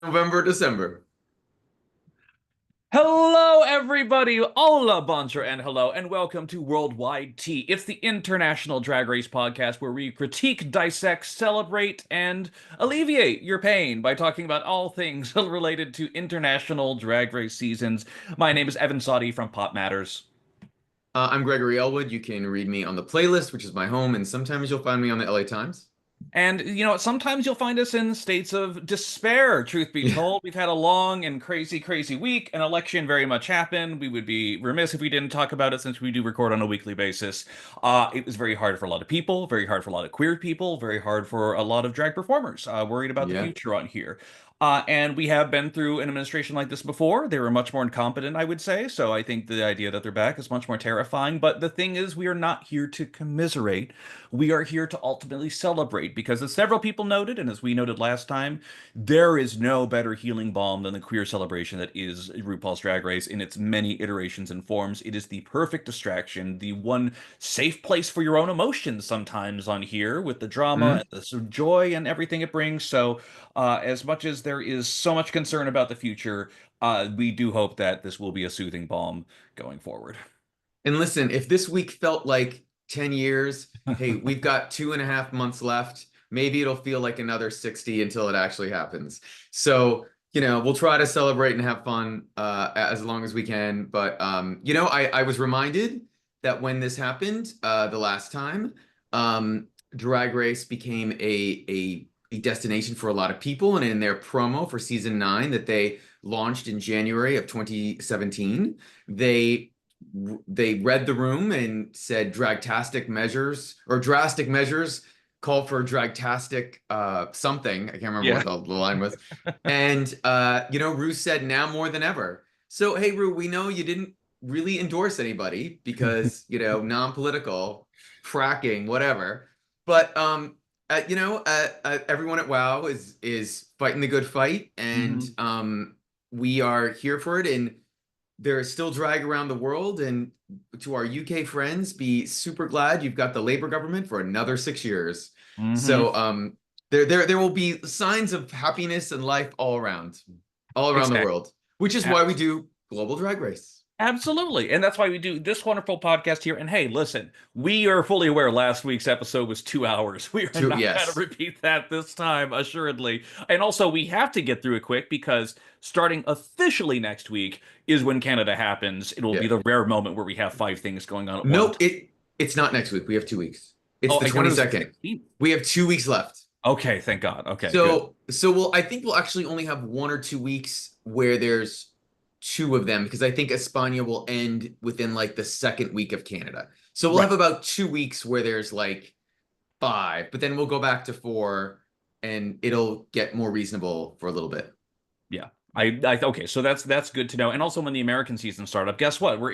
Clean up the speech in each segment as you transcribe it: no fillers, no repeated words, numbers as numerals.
November, December. Hello, everybody. Hola, bonjour, and hello, and welcome to Worldwide Tea. It's the international drag race podcast where we critique, dissect, celebrate, and alleviate your pain by talking about all things related to international drag race seasons. My name is Evan Sawdey from Pop Matters. I'm Gregory Ellwood. You can read me on the playlist, which is my home, and sometimes you'll find me on the LA Times. And, sometimes you'll find us in states of despair, truth be Yeah, told. We've had a long and crazy, crazy week. An election very much happened. We would be remiss if we didn't talk about it since we do record on a weekly basis. It was very hard for a lot of people, very hard for a lot of queer people, very hard for a lot of drag performers, worried about the yeah. future on here. And we have been through an administration like this before. They were much more incompetent, I would say. So I think the idea that they're back is much more terrifying. But the thing is, we are not here to commiserate. We are here to ultimately celebrate because, as several people noted, and as we noted last time, there is no better healing balm than the queer celebration that is RuPaul's Drag Race in its many iterations and forms. It is the perfect distraction, the one safe place for your own emotions sometimes on here with the drama Mhm. and the joy and everything it brings. So, as much as there is so much concern about the future, we do hope that this will be a soothing balm going forward. And listen, if this week felt like 10 years, hey, we've got 2.5 months left. Maybe it'll feel like another 60 until it actually happens. So, we'll try to celebrate and have fun as long as we can. But, I was reminded that when this happened the last time, Drag Race became a destination for a lot of people. And in their promo for season 9 that they launched in January of 2017, they read the room and said dragtastic measures or drastic measures call for dragtastic something. I can't remember Yeah. what the line was. And Rue said now more than ever. So hey Rue, we know you didn't really endorse anybody because non-political, fracking, whatever. But everyone at WoW is fighting the good fight, and Mhm. we are here for it. And there is still drag around the world. And to our UK friends, be super glad you've got the Labour government for another 6 years. Mhm. So there will be signs of happiness and life all around the Exactly. world, which is why we do Global Drag Race. Absolutely. And that's why we do this wonderful podcast here. And hey, listen, we are fully aware last week's episode was 2 hours. We are To not going to yes, repeat that this time, assuredly. And also, we have to get through it quick because starting officially next week is when Canada happens. It will be yeah. the rare moment where we have five things going on at one Nope, time. it's not next week. We have 2 weeks. It's Oh, the I thought it was the 22nd. 16th. We have 2 weeks left. Okay, thank God. Okay, good. So I think we'll actually only have 1 or 2 weeks where there's two of them because I think Espanya will end within like the second week of Canada. So we'll Right. have about 2 weeks where there's like five, but then we'll go back to four and it'll get more reasonable for a little bit. Yeah. Okay, so that's good to know. And also when the American season started up, guess what? We're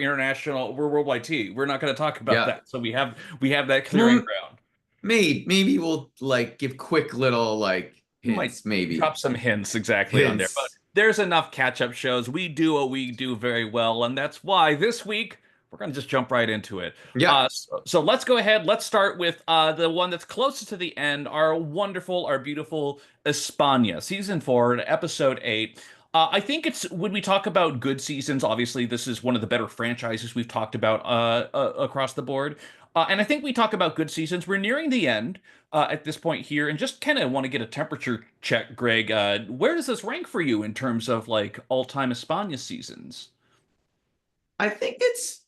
worldwide T. We're not going to talk about Yeah. that. So we have that clearing Well, ground. maybe we'll like give quick little like We might hints, maybe drop some hints exactly on there, but hints. there's enough catch-up shows. We do what we do very well, and that's why this week we're going to just jump right into it. Yeah. So let's go ahead. Let's start with the one that's closest to the end, our beautiful Espana, season 4, episode 8. I think it's when we talk about good seasons, obviously, this is one of the better franchises we've talked about across the board. And I think we talk about good seasons. We're nearing the end at this point here, and just kind of want to get a temperature check, Greg. Where does this rank for you in terms of like all-time Espana seasons? I think it's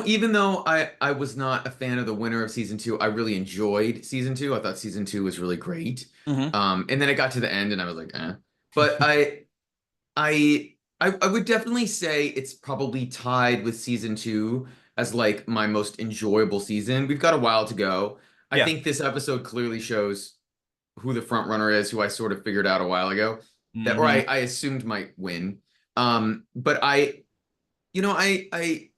even though I was not a fan of the winner of season two, I really enjoyed season two. I thought season two was really great. Hmm. And then it got to the end and I was like, eh. But I would definitely say it's probably tied with season two as like my most enjoyable season. We've got a while to go. I Yeah. think this episode clearly shows who the front runner is, who I sort of figured out a while ago that or Hmm. I assumed might win. But I you know I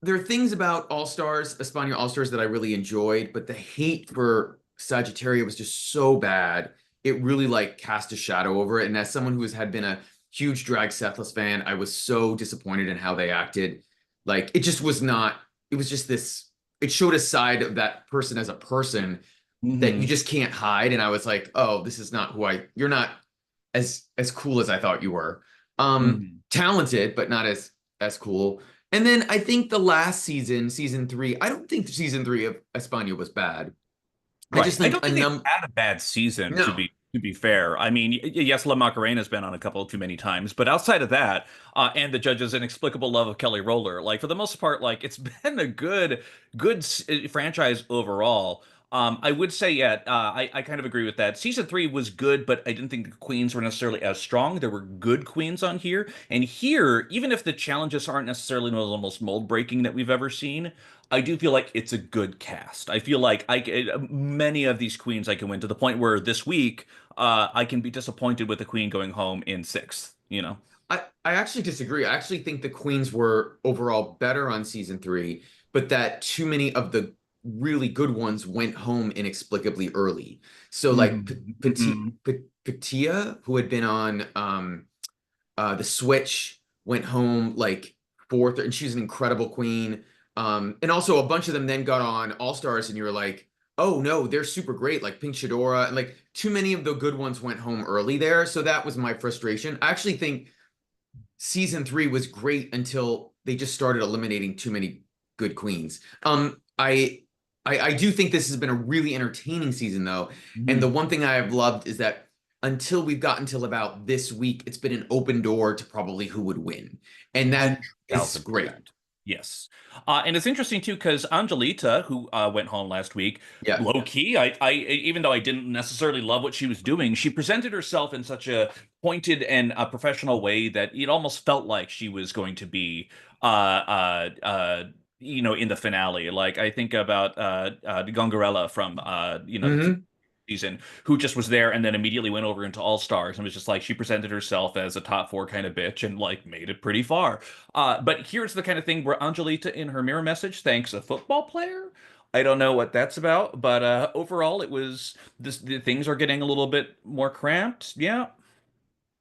there are things about All Stars, Espana All Stars that I really enjoyed, but the hate for Sagittaria was just so bad. It really like cast a shadow over it. And as someone who had been a huge Drag Sethless fan, I was so disappointed in how they acted. Like it just was not. It was just this. It showed a side of that person as a person that you Hmm. just can't hide. And I was like, oh, this is not you're not as cool as I thought you were. Hmm. Talented, but not as cool. And then I think the last season, season three, I don't think season three of Espana was bad. I Right. just I think don't think they've had a bad season no. to be fair. I mean, yes, La Macarena's been on a couple too many times, but outside of that, and the judge's inexplicable love of Kelly Roller, like for the most part, like it's been a good franchise overall. I would say, yeah, I kind of agree with that. Season three was good, but I didn't think the queens were necessarily as strong. There were good queens on here, and here, even if the challenges aren't necessarily one of the most mold breaking that we've ever seen, I do feel like it's a good cast. I feel like many of these queens I can win to the point where this week I can be disappointed with the queen going home in sixth. You know. I actually disagree. I actually think the Queens were overall better on season three, but that too many of the really good ones went home inexplicably early. So like Hmm. Hmm. Patia, who had been on the Switch, went home like fourth, and she's an incredible queen. And also a bunch of them then got on All Stars, and you were like, oh no, they're super great, like Pink Shadora, and like too many of the good ones went home early there. So that was my frustration. I actually think season three was great until they just started eliminating too many good queens. I do think this has been a really entertaining season though, and the Hmm. one thing I have loved is that until we've gotten till about this week, it's been an open door to probably who would win, and that is great. 1,000%. Yes. And it's interesting too, because Angelita, who went home last week, Yeah. low key, even though I didn't necessarily love what she was doing, she presented herself in such a pointed and professional way that it almost felt like she was going to be, uh, uh, uh, in the finale. Like I think about Gongarella from, the Hmm. season, who just was there and then immediately went over into All Stars and was just like she presented herself as a top four kind of bitch and like made it pretty far. But here's the kind of thing where Angelita in her mirror message thanks a football player. I don't know what that's about, but overall it was this. The things are getting a little bit more cramped. Yeah,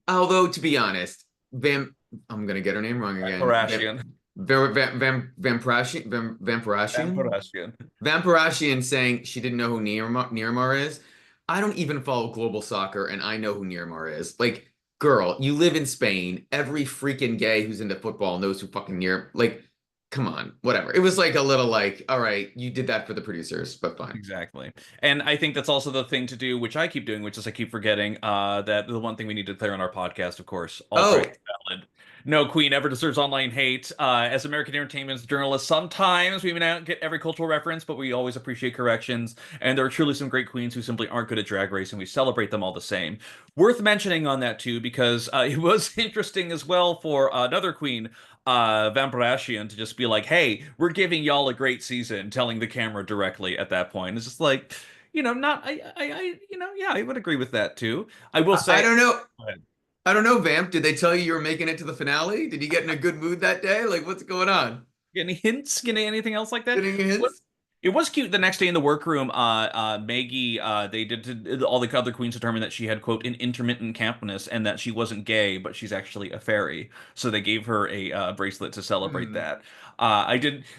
Although to be honest, Vam I'm gonna get her name wrong again. Parashian, Vampirasian? Parashian. Vampirasian saying she didn't know who Nearmar is. I don't even follow global soccer and I know who Nearmar is. Like, girl, you live in Spain. Every freaking gay who's into football knows who fucking like, come on, whatever. It was like a little like, all right, you did that for the producers, but fine. Exactly. And I think that's also the thing to do, which I keep doing, which is I keep forgetting that the one thing we need to declare on our podcast, of course, all Oh, correct is valid. No queen ever deserves online hate. As American entertainment journalists, sometimes we may not get every cultural reference, but we always appreciate corrections. And there are truly some great queens who simply aren't good at drag race, and we celebrate them all the same. Worth mentioning on that too, because it was interesting as well for another queen, Vampirasian, to just be like, "Hey, we're giving y'all a great season," telling the camera directly at that point. It's just like, not yeah, I would agree with that too. I will I say, don't know. go ahead. I don't know, Vamp. Did they tell you were making it to the finale? Did you get in a good mood that day? Like, what's going on? Any hints? Anything else like that? Getting What? hints? It was cute the next day in the workroom. Maggie, all the other queens determined that she had, quote, an intermittent campness and that she wasn't gay, but she's actually a fairy. So they gave her a bracelet to celebrate Hmm. that.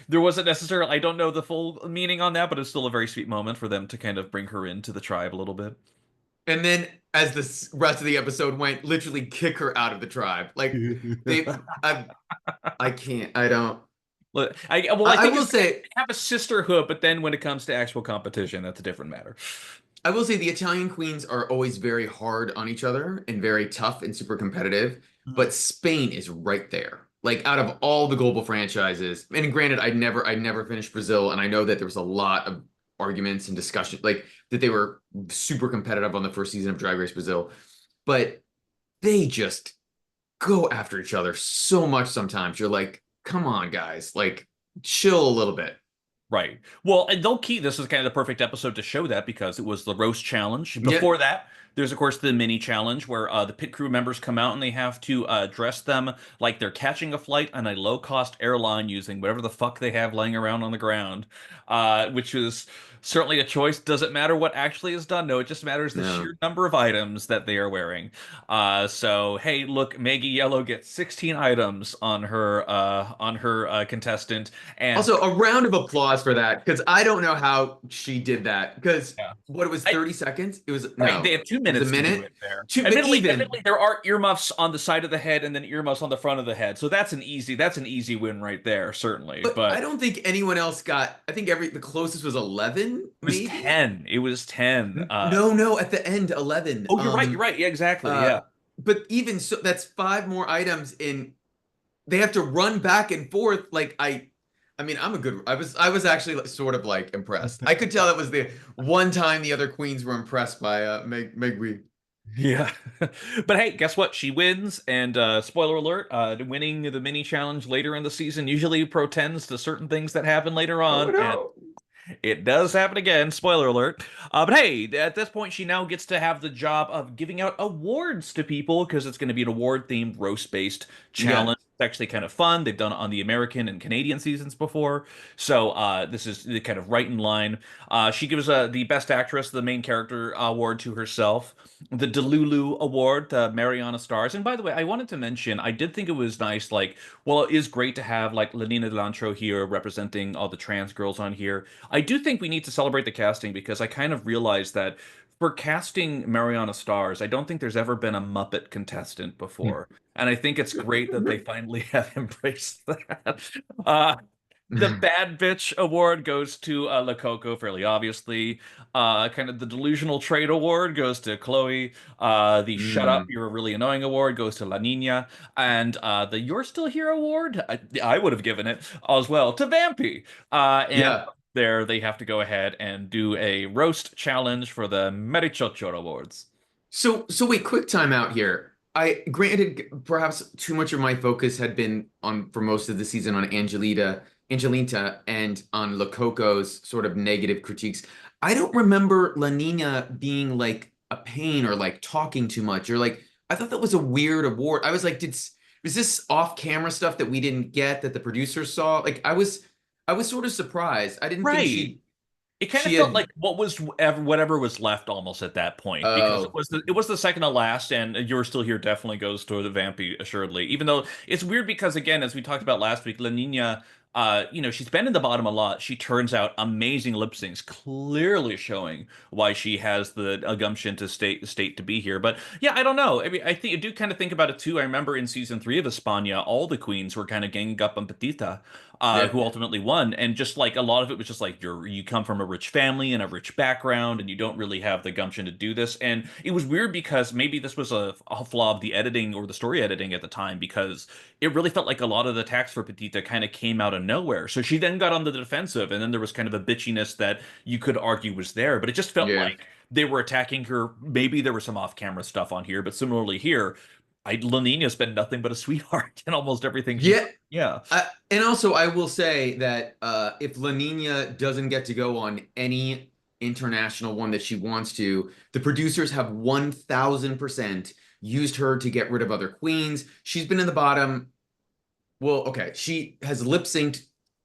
There wasn't necessarily, I don't know the full meaning on that, but it's still a very sweet moment for them to kind of bring her into the tribe a little bit. And then, as the rest of the episode went, literally kick her out of the tribe. Like, they, I can't. I don't. I I think will it's they say, have a sisterhood, but then when it comes to actual competition, that's a different matter. I will say the Italian queens are always very hard on each other and very tough and super competitive. But Spain is right there. Like out of all the global franchises, and granted, I never finished Brazil, and I know that there was a lot of arguments and discussion, like that they were super competitive on the first season of Drag Race Brazil, but they just go after each other so much sometimes. You're like, come on, guys, like chill a little bit. Right. Well, and they'll key. This is kind of the perfect episode to show that because it was the roast challenge. Yeah. Before that, There's, of course, the mini challenge where the pit crew members come out and they have to dress them like they're catching a flight on a low-cost airline using whatever the fuck they have laying around on the ground, which is certainly a choice. Doesn't matter what actually is done. No, it just matters the No. sheer number of items that they are wearing. So hey, look, Maggie Yellow gets 16 items on her contestant, and Also, a round of applause for that because I don't know how she did that. Because yeah. what it was, I, 30 seconds? It was Right, they no, have two it was a minutes to do minute. it there. Two, but Admittedly, even, there are earmuffs on the side of the head and then earmuffs on the front of the head. So that's an easy win right there, certainly. but But I don't think anyone else got. I think the closest was 11, it was maybe. 10. It was 10. No, no, at the end, 11. Oh, you're right. You're right. Yeah, exactly. Yeah. But even so, that's five more items in. They have to run back and forth. Like I mean, I was actually sort of like impressed. I could tell that was the one time the other queens were impressed by Meg Wee. Yeah. But hey, guess what? She wins, and spoiler alert, winning the mini challenge later in the season usually portends to certain things that happen later Oh on, and no. it does happen again, spoiler alert. But hey, at this point, she now gets to have the job of giving out awards to people because it's going to be an award-themed, roast-based Yeah. challenge. It's actually kind of fun. They've done it on the American and Canadian seasons before, so this is the kind of right in line. She gives the Best Actress, the main character award to herself, the Delulu Award, the Mariana Stars. And by the way, I wanted to mention, I did think it was nice, like, well, it is great to have like Lenina Delantro here representing all the trans girls on here. I do think we need to celebrate the casting because I kind of realized that for casting Mariana Stars, I don't think there's ever been a Muppet contestant before. And I think it's great that they finally have embraced that. Uh, the Bad Bitch Award goes to La Coco, fairly obviously. Kind of the Delusional Trait Award goes to Chloe. The Shut Up, Mm, You're Really Annoying Award goes to La Nina. And the You're Still Here Award, I would have given it as well to Vampy. And yeah. there they have to go ahead and do a roast challenge for the Merichocho Awards. So wait, quick time out here. I granted perhaps too much of my focus had been on for most of the season on Angelita and on Lococo's sort of negative critiques. I don't remember La Nina being like a pain or like talking too much or like I thought that was a weird award. I was like, was this off-camera stuff that we didn't get that the producers saw? Like I was sort of surprised. I didn't think Right. It kind of she felt had like whatever was left almost at that point because oh it was the second to last, and You're Still Here definitely goes to the Vampy assuredly. Even though it's weird because again, as we talked about last week, La Nina, she's been in the bottom a lot. She turns out amazing lip syncs, clearly showing why she has the gumption to state to be here. But yeah, I don't know. I mean, I do kind of think about it too. I remember in season 3 of Espana, all the queens were kind of ganging up on Petita, yeah. who ultimately won. And just like a lot of it was just like you come from a rich family and a rich background, and you don't really have the gumption to do this. And it was weird because maybe this was a flaw of the editing or the story editing at the time because it really felt like a lot of the attacks for Petita kind of came out of nowhere. So she then got on the defensive, and then there was kind of a bitchiness that you could argue was there, but it just felt Yeah. like they were attacking her. Maybe there was some off-camera stuff on here, but similarly here, La Nina's been nothing but a sweetheart in almost everything she's. Yeah. Yeah. And also, I will say that if La Nina doesn't get to go on any international one that she wants to, the producers have 1000% used her to get rid of other queens. She's been in the bottom. Well, okay, she has lip synced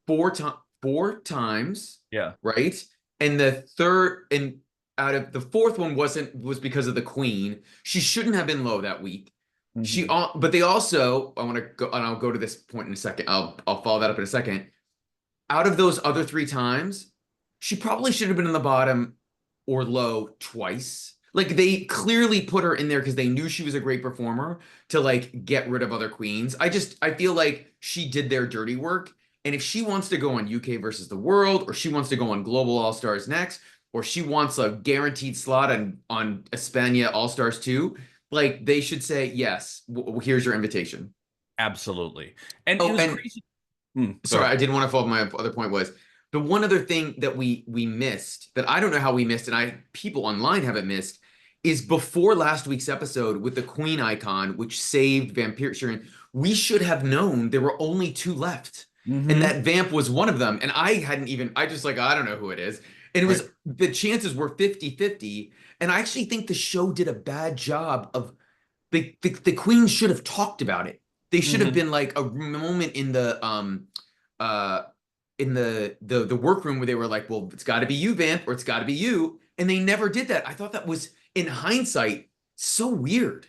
four times, Yeah. right? And the third and out of the fourth one was because of the queen. She shouldn't have been low that week. Mhm. But they also, I want to go, and I'll go to this point in a second. I'll follow that up in a second. Out of those other three times, she probably should have been in the bottom or low twice. Like they clearly put her in there because they knew she was a great performer to like get rid of other queens. I feel like she did their dirty work. And if she wants to go on UK versus the world, or she wants to go on Global All Stars next, or she wants a guaranteed slot on Espana All Stars 2, like they should say, yes, here's your invitation. Absolutely. And it Oh, was and crazy. Go sorry, ahead. I didn't want to follow up. My other point was the one other thing that we missed that I don't know how we missed, and people online haven't missed, is before last week's episode with the Queen icon, which saved Vampire Sharon. We should have known there were only two left, and Hmm. that Vamp was one of them. And I hadn't even. I just like I don't know who it is. And it Right. was, the chances were 50-50. And I actually think the show did a bad job of, the queens should have talked about it. They should have Hmm. been like a moment uh in the workroom where they were like, well, it's got to be you, Vamp, or it's got to be you, and they never did that. I thought that was, in hindsight, so weird.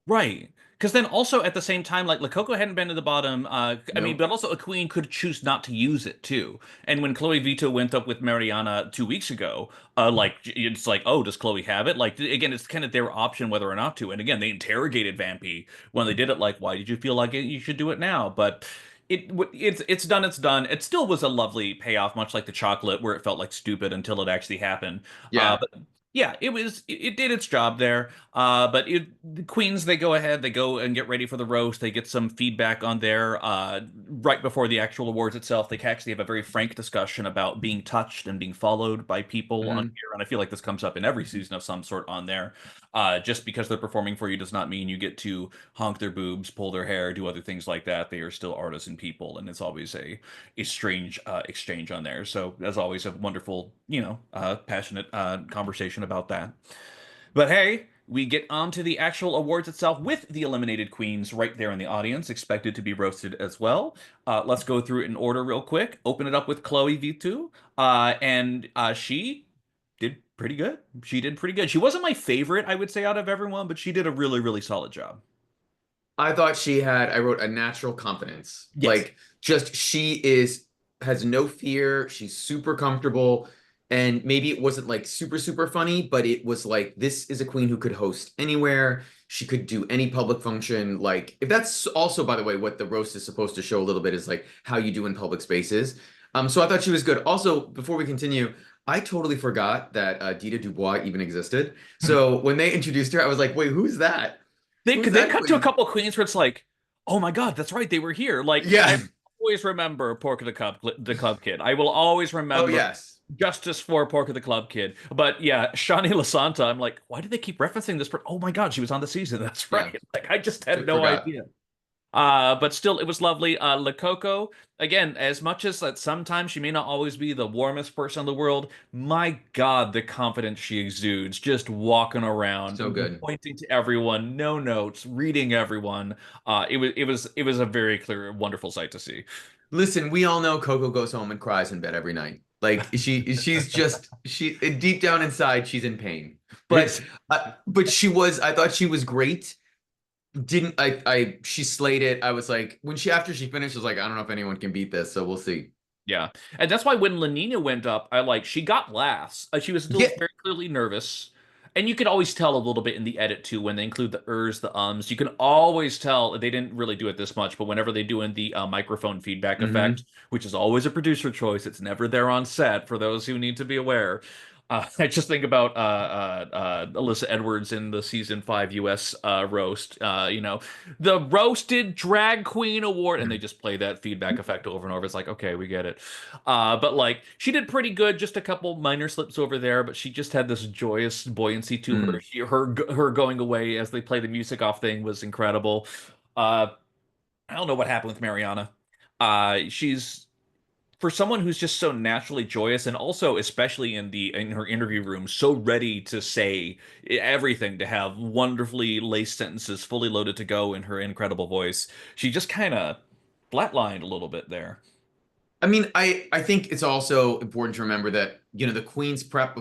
Right. Because then also at the same time, like Lakoko hadn't been to the bottom. I mean, Nope. but also a queen could choose not to use it too. And when Chloe Vito went up with Mariana 2 weeks ago, like it's like, oh, does Chloe have it? Like again, it's kind of their option whether or not to. And again, they interrogated Vampy when they did it. Like, why did you feel like it? You should do it now. But it's done. It's done. It still was a lovely payoff, much like the chocolate, where it felt like stupid until it actually happened. Yeah. But yeah, it did its job there. The Queens, they go ahead, they go and get ready for the roast. They get some feedback on there right before the actual awards itself. They actually have a very frank discussion about being touched and being followed by people on Mhm. here. And I feel like this comes up in every season of some sort on there. Just because they're performing for you does not mean you get to honk their boobs, pull their hair, do other things like that. They are still artists and people, and it's always a strange exchange on there. So as always, a wonderful, passionate conversation about that. But hey, we get on to the actual awards itself with the eliminated queens right there in the audience, expected to be roasted as well. Let's go through it in order real quick. Open it up with Chloe V2, and she did pretty good. She did pretty good. She wasn't my favorite, I would say, out of everyone, but she did a really, really solid job. I thought she had, I wrote, a natural confidence. Yes. Like, just, has no fear. She's super comfortable. And maybe it wasn't like super, super funny, but it was like, this is a queen who could host anywhere. She could do any public function. Like, if that's also, by the way, what the roast is supposed to show a little bit, is like how you do in public spaces. So I thought she was good. Also, before we continue, I totally forgot that Dita Dubois even existed. So when they introduced her, I was like, wait, who's that? Who's They that cut to a queen? couple queens where it's like, oh my God, that's right, they were here. Like I Yeah. always remember Pork the Club Kid. I will always Oh, remember yes. Justice for Pork the Club Kid. But yeah, Shani Lasanta, I'm like, why do they keep referencing this? Oh my God, she was on the season. That's Yeah. right. Like I just had no Forgot. idea. But still, it was lovely. Coco, again, as much as that sometimes she may not always be the warmest person in the world, my God, the confidence she exudes, just walking around, So good. pointing to everyone, no notes, reading everyone. It was a very clear, wonderful sight to see. Listen, we all know Coco goes home and cries in bed every night. Like, she's just, she deep down inside, she's in pain. But I thought she was great. Didn't she slayed it. I was like, when she, after she finished, I was like, I don't know if anyone can beat this, so we'll see. Yeah, and that's why when Lenina went up, she got laughs. She was still Yeah. very clearly nervous, and you could always tell a little bit in the edit too when they include the ers, the ums. You can always tell they didn't really do it this much, but whenever they do in the microphone feedback effect, Hmm. which is always a producer choice, it's never there on set for those who need to be aware. I just think about Alyssa Edwards in the season 5 US roast. The roasted drag queen award, and they just play that feedback effect over and over. It's like, okay, we get it. But like, she did pretty good. Just a couple minor slips over there, but she just had this joyous buoyancy to her. Mm. Her going away as they play the music off thing was incredible. Uh, I don't know what happened with Mariana. She's for someone who's just so naturally joyous and also especially in her interview room so ready to say everything, to have wonderfully laced sentences fully loaded to go in her incredible voice, she just kind of flatlined a little bit there. I mean, I think it's also important to remember that, the Queen's prep,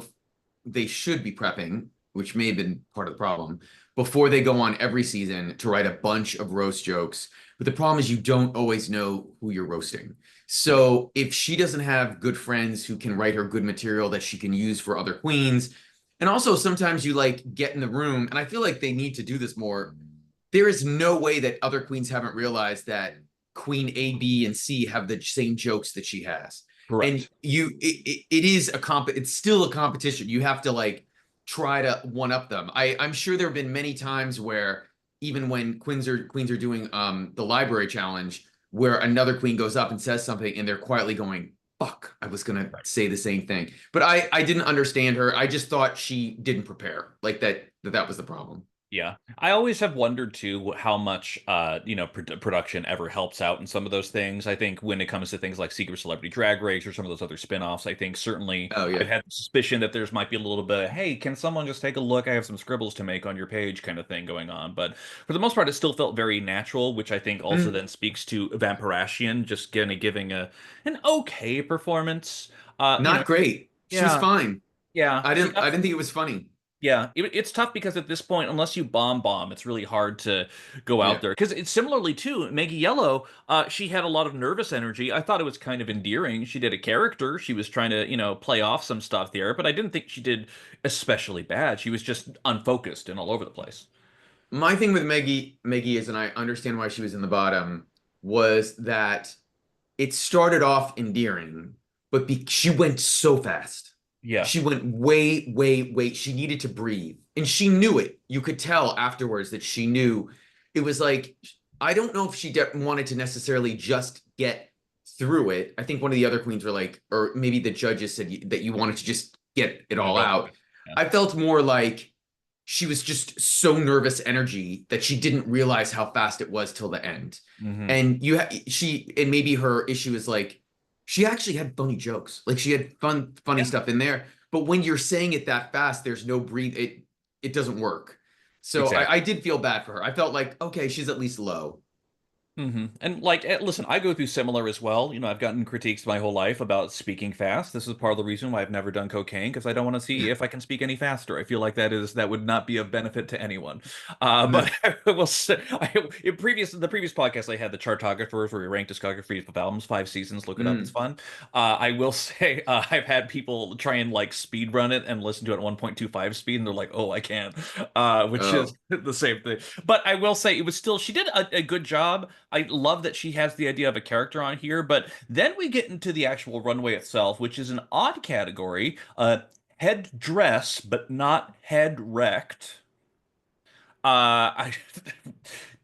they should be prepping, which may have been part of the problem, before they go on every season to write a bunch of roast jokes. But the problem is, you don't always know who you're roasting. Right. So if she doesn't have good friends who can write her good material that she can use for other queens, and also sometimes you like get in the room, and I feel like they need to do this more. There is no way that other queens haven't realized that Queen A, B, and C have the same jokes that she has. And Correct. it is it's still a competition. You have to like try to one up them. I'm sure there have been many times where, even when queens are doing the library challenge, where another queen goes up and says something and they're quietly going, fuck, I was gonna Right. say the same thing. But I didn't understand her. I just thought she didn't prepare. Like, that was the problem. Yeah. I always have wondered too how much production ever helps out in some of those things. I think when it comes to things like Secret Celebrity Drag Race or some of those other spin-offs, I think certainly Oh I've yeah. had the suspicion that there's might be a little bit of, hey, can someone just take a look? I have some scribbles to make on your page kind of thing going on. But for the most part, it still felt very natural, which I think also Mm, then speaks to Vampirasian just giving a an okay performance. not great. She was Yeah, fine. yeah. She I got didn't think it was funny. yeah, it's tough because at this point, unless you bomb, it's really hard to go out Yeah. there. Because it's similarly too, Maggie Yellow, she had a lot of nervous energy. I thought it was kind of endearing. She did a character. She was trying to, play off some stuff there, but I didn't think she did especially bad. She was just unfocused and all over the place. My thing with Maggie is, and I understand why she was in the bottom, was that it started off endearing, but she went so fast. Yeah. She went way, way, way. She needed to breathe. And she knew it. You could tell afterwards that she knew. It was like, I don't know if she wanted to necessarily just get through it. I think one of the other queens were like, or maybe the judges said that you wanted to just get it Get all it over out. with. Yeah. I felt more like she was just so nervous energy that she didn't realize how fast it was till the end. Hmm. And and maybe her issue is like she actually had funny jokes. Like she had funny Yeah, stuff in there. But when you're saying it that fast, there's no breathe. It doesn't work. So I exactly. did feel bad for her. I felt like, okay, she's at least low. And like, listen, I go through similar as well. I've gotten critiques my whole life about speaking fast. This is part of the reason why I've never done cocaine because I don't want to see if I can speak any faster. I feel like that would not be of benefit to anyone. But I will say, the previous podcast I had the chartographers where we ranked discographies of albums, 5 seasons. Look it up; it's Mm. fun. I will say I've had people try and like speed run it and listen to it at 1.25 speed, and they're like, "Oh, I can't," which is Oh, the same thing. But I will say it was still she did a good job. I love that she has the idea of a character on here, but then we get into the actual runway itself, which is an odd category. Head dress, but not head wrecked. I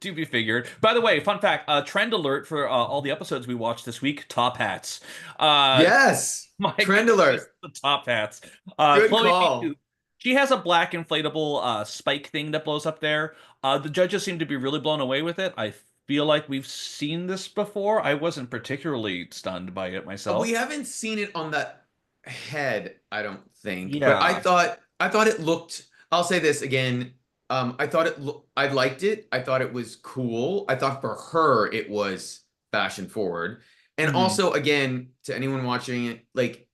to be figured. By the way, fun fact: trend alert for all the episodes we watched this week: top hats. Uh, yes. my Trend goodness, just alert. the top hats. Good Chloe P2, call. she has a black inflatable spike thing that blows up there. The judges seem to be really blown away with it. I feel like we've seen this before. I wasn't particularly stunned by it We myself. haven't seen it on the head, I don't think. But Yeah. I thought it looked, I'll say this again. I liked it. I thought it was cool. I thought for her it was fashion forward. And Hmm. also again, to anyone watching it, like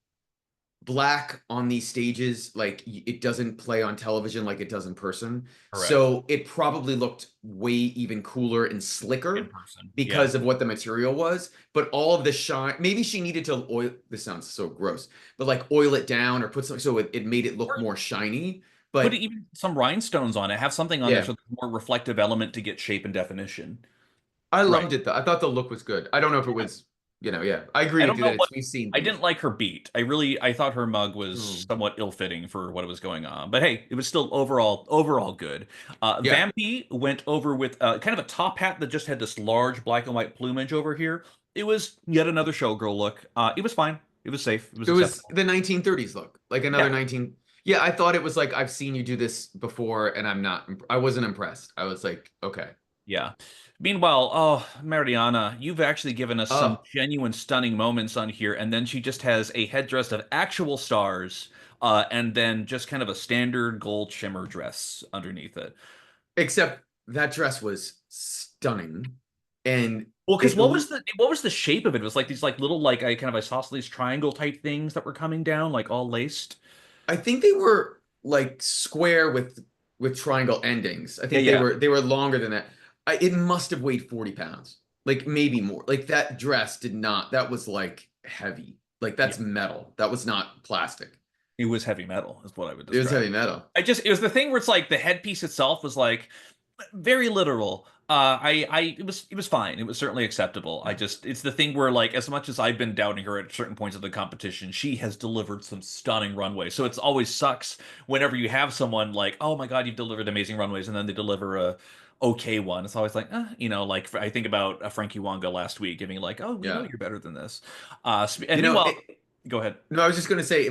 black on these stages, like it doesn't play on television like it does in person. Correct. So it probably looked way even cooler and In slicker person. Yeah. because of what the material was. But all of the shine, maybe she needed to oil, this sounds so gross, but like oil it down or put something so it made it look Or more shiny. put But even some rhinestones on it. Have something on there yeah, so there's more reflective element to get shape and definition. I Right. loved it though. I thought the look was good. I don't know if it was, yeah, I agree I with don't you know that what we've seen I things. didn't like her beat. I thought her mug was Hmm. somewhat ill-fitting for what was going on. But hey, it was still overall good. Yeah. Vampy went over with kind of a top hat that just had this large black and white plumage over here. It was yet another showgirl look. It was fine. It was safe. It was It was acceptable. the 1930s look, like another Yeah. 19. Yeah, I thought it was like I've seen you do this before, and I wasn't impressed. I was like, okay. Yeah. Meanwhile, oh, Mariana, you've actually given us some Oh, genuine stunning moments on here, and then she just has a headdress of actual stars, and then just kind of a standard gold shimmer dress underneath it. except that dress was stunning, and Well, because it. what was the shape of it? It was like these like little like kind of isosceles triangle type things that were coming down, like all laced. I think they were like square with triangle endings. I Yeah, think yeah. they were longer than that. It must have weighed 40 pounds, like maybe more. Like that dress did not. That was like heavy. Like Yeah. that's metal. That was not plastic. It was heavy metal, is what I would It was describe. heavy metal. It was the thing where it's like the headpiece itself was like very literal. It was fine. It was certainly acceptable. It's the thing where like as much as I've been doubting her at certain points of the competition, she has delivered some stunning runways. So it's always sucks whenever you have someone like, oh my God, you've delivered amazing runways, and then they deliver a okay one. It's always like, like I think about Frankie Wanga last week, giving like, oh, we know Yeah. you're better than this. And You know, meanwhile, Go ahead. No, I was just gonna say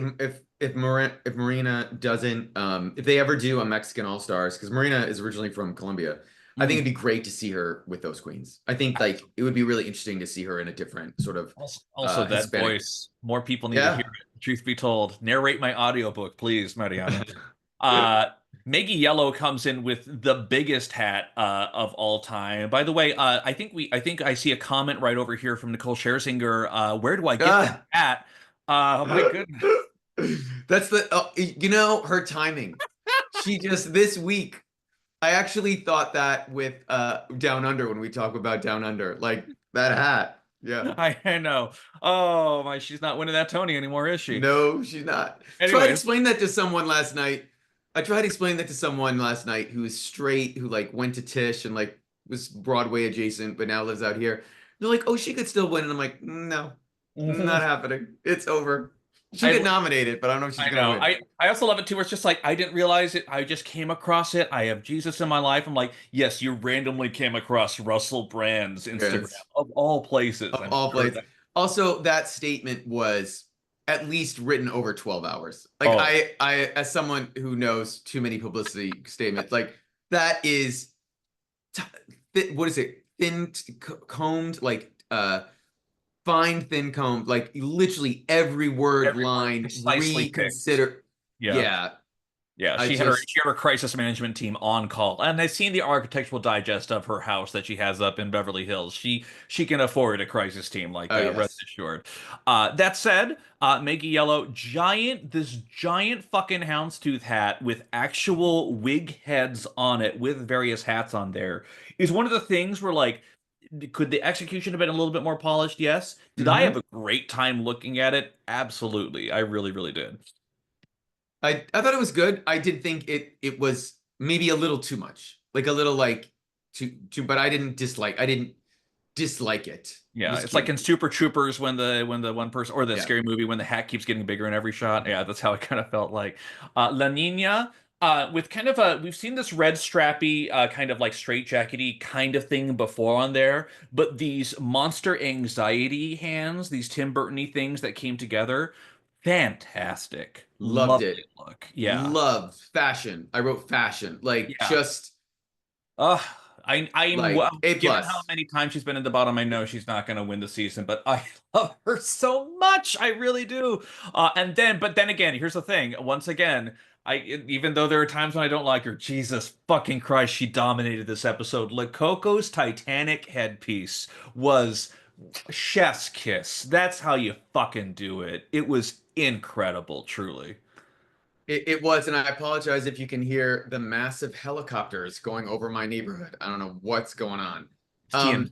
if Marina doesn't if they ever do a Mexican All Stars, because Marina is originally from Colombia, I think Mm. it'd be great to see her with those queens. I think like it would be really interesting to see her in a different sort of Also, that Hispanic. voice. More people need to hear Yeah. it. Truth be told, narrate my audiobook, please, Mariana. Uh, Maggie Yellow comes in with the biggest hat of all time. By the way, I think I see a comment right over here from Nicole Scherzinger. Where do I get that Ah. hat? My goodness. That's the you know her timing. She just this week I actually thought that with Down Under when we talk about Down Under, like that hat. Yeah. I know. Oh my, she's not winning that Tony anymore, is she? No, she's not. Tried to Anyways, explain that to someone last night. I tried to explain that to someone last night who is straight, who like went to Tisch and like was Broadway adjacent, but now lives out here. They're like, oh, she could still win. And I'm like, no, not mhm. happening. It's over. She'll I get nominated, but I don't know if she's I gonna know. win. I also love it too, where it's just like I didn't realize it. I just came across it. I have Jesus in my life. I'm like, yes, you randomly came across Russell Brand's Instagram Yes. of all places. Of I'm all sure places. that. Also, that statement was at least written over 12 hours. Like Oh, as someone who knows too many publicity statements, like that is what is it? Thin combed, like fine thin combed, like literally every word every word line precisely picked. reconsider. Yeah. Yeah, Yeah, I just she had her crisis management team on call, and I've seen the architectural digest of her house that she has up in Beverly Hills. She can afford a crisis team like oh that. Rest yes. assured. That said, Maggie Yellow, this giant fucking houndstooth hat with actual wig heads on it, with various hats on there, is one of the things where like. Could the execution have been a little bit more polished? Yes. Did I have Hmm. a great time looking at it? Absolutely. I really, really did. I thought it was good. I did think it was maybe a little too much, like a little like too, but I didn't dislike it. It Yeah, was it's like cute. in Super Troopers when the one person or the Yeah. scary movie when the hat keeps getting bigger in every shot. Yeah, that's how it kind of felt like. La Nina, with kind of a we've seen this red strappy kind of like straitjackety kind of thing before on there, but these monster anxiety hands, these Tim Burton-y things that came together, fantastic, Loved lovely it. look. Yeah, Loved fashion. I wrote fashion. Like yeah. just Uh, I'm like A given how plus. many times she's been in the bottom, I know she's not going to win the season, but I love her so much. I really do. But then again, here's the thing. Once again, even though there are times when I don't like her, Jesus fucking Christ, she dominated this episode. Coco's Titanic headpiece was chef's kiss. That's how you fucking do it. It was incredible, truly. It was, and I apologize if you can hear the massive helicopters going over my neighborhood. I don't know what's going on. It's Um,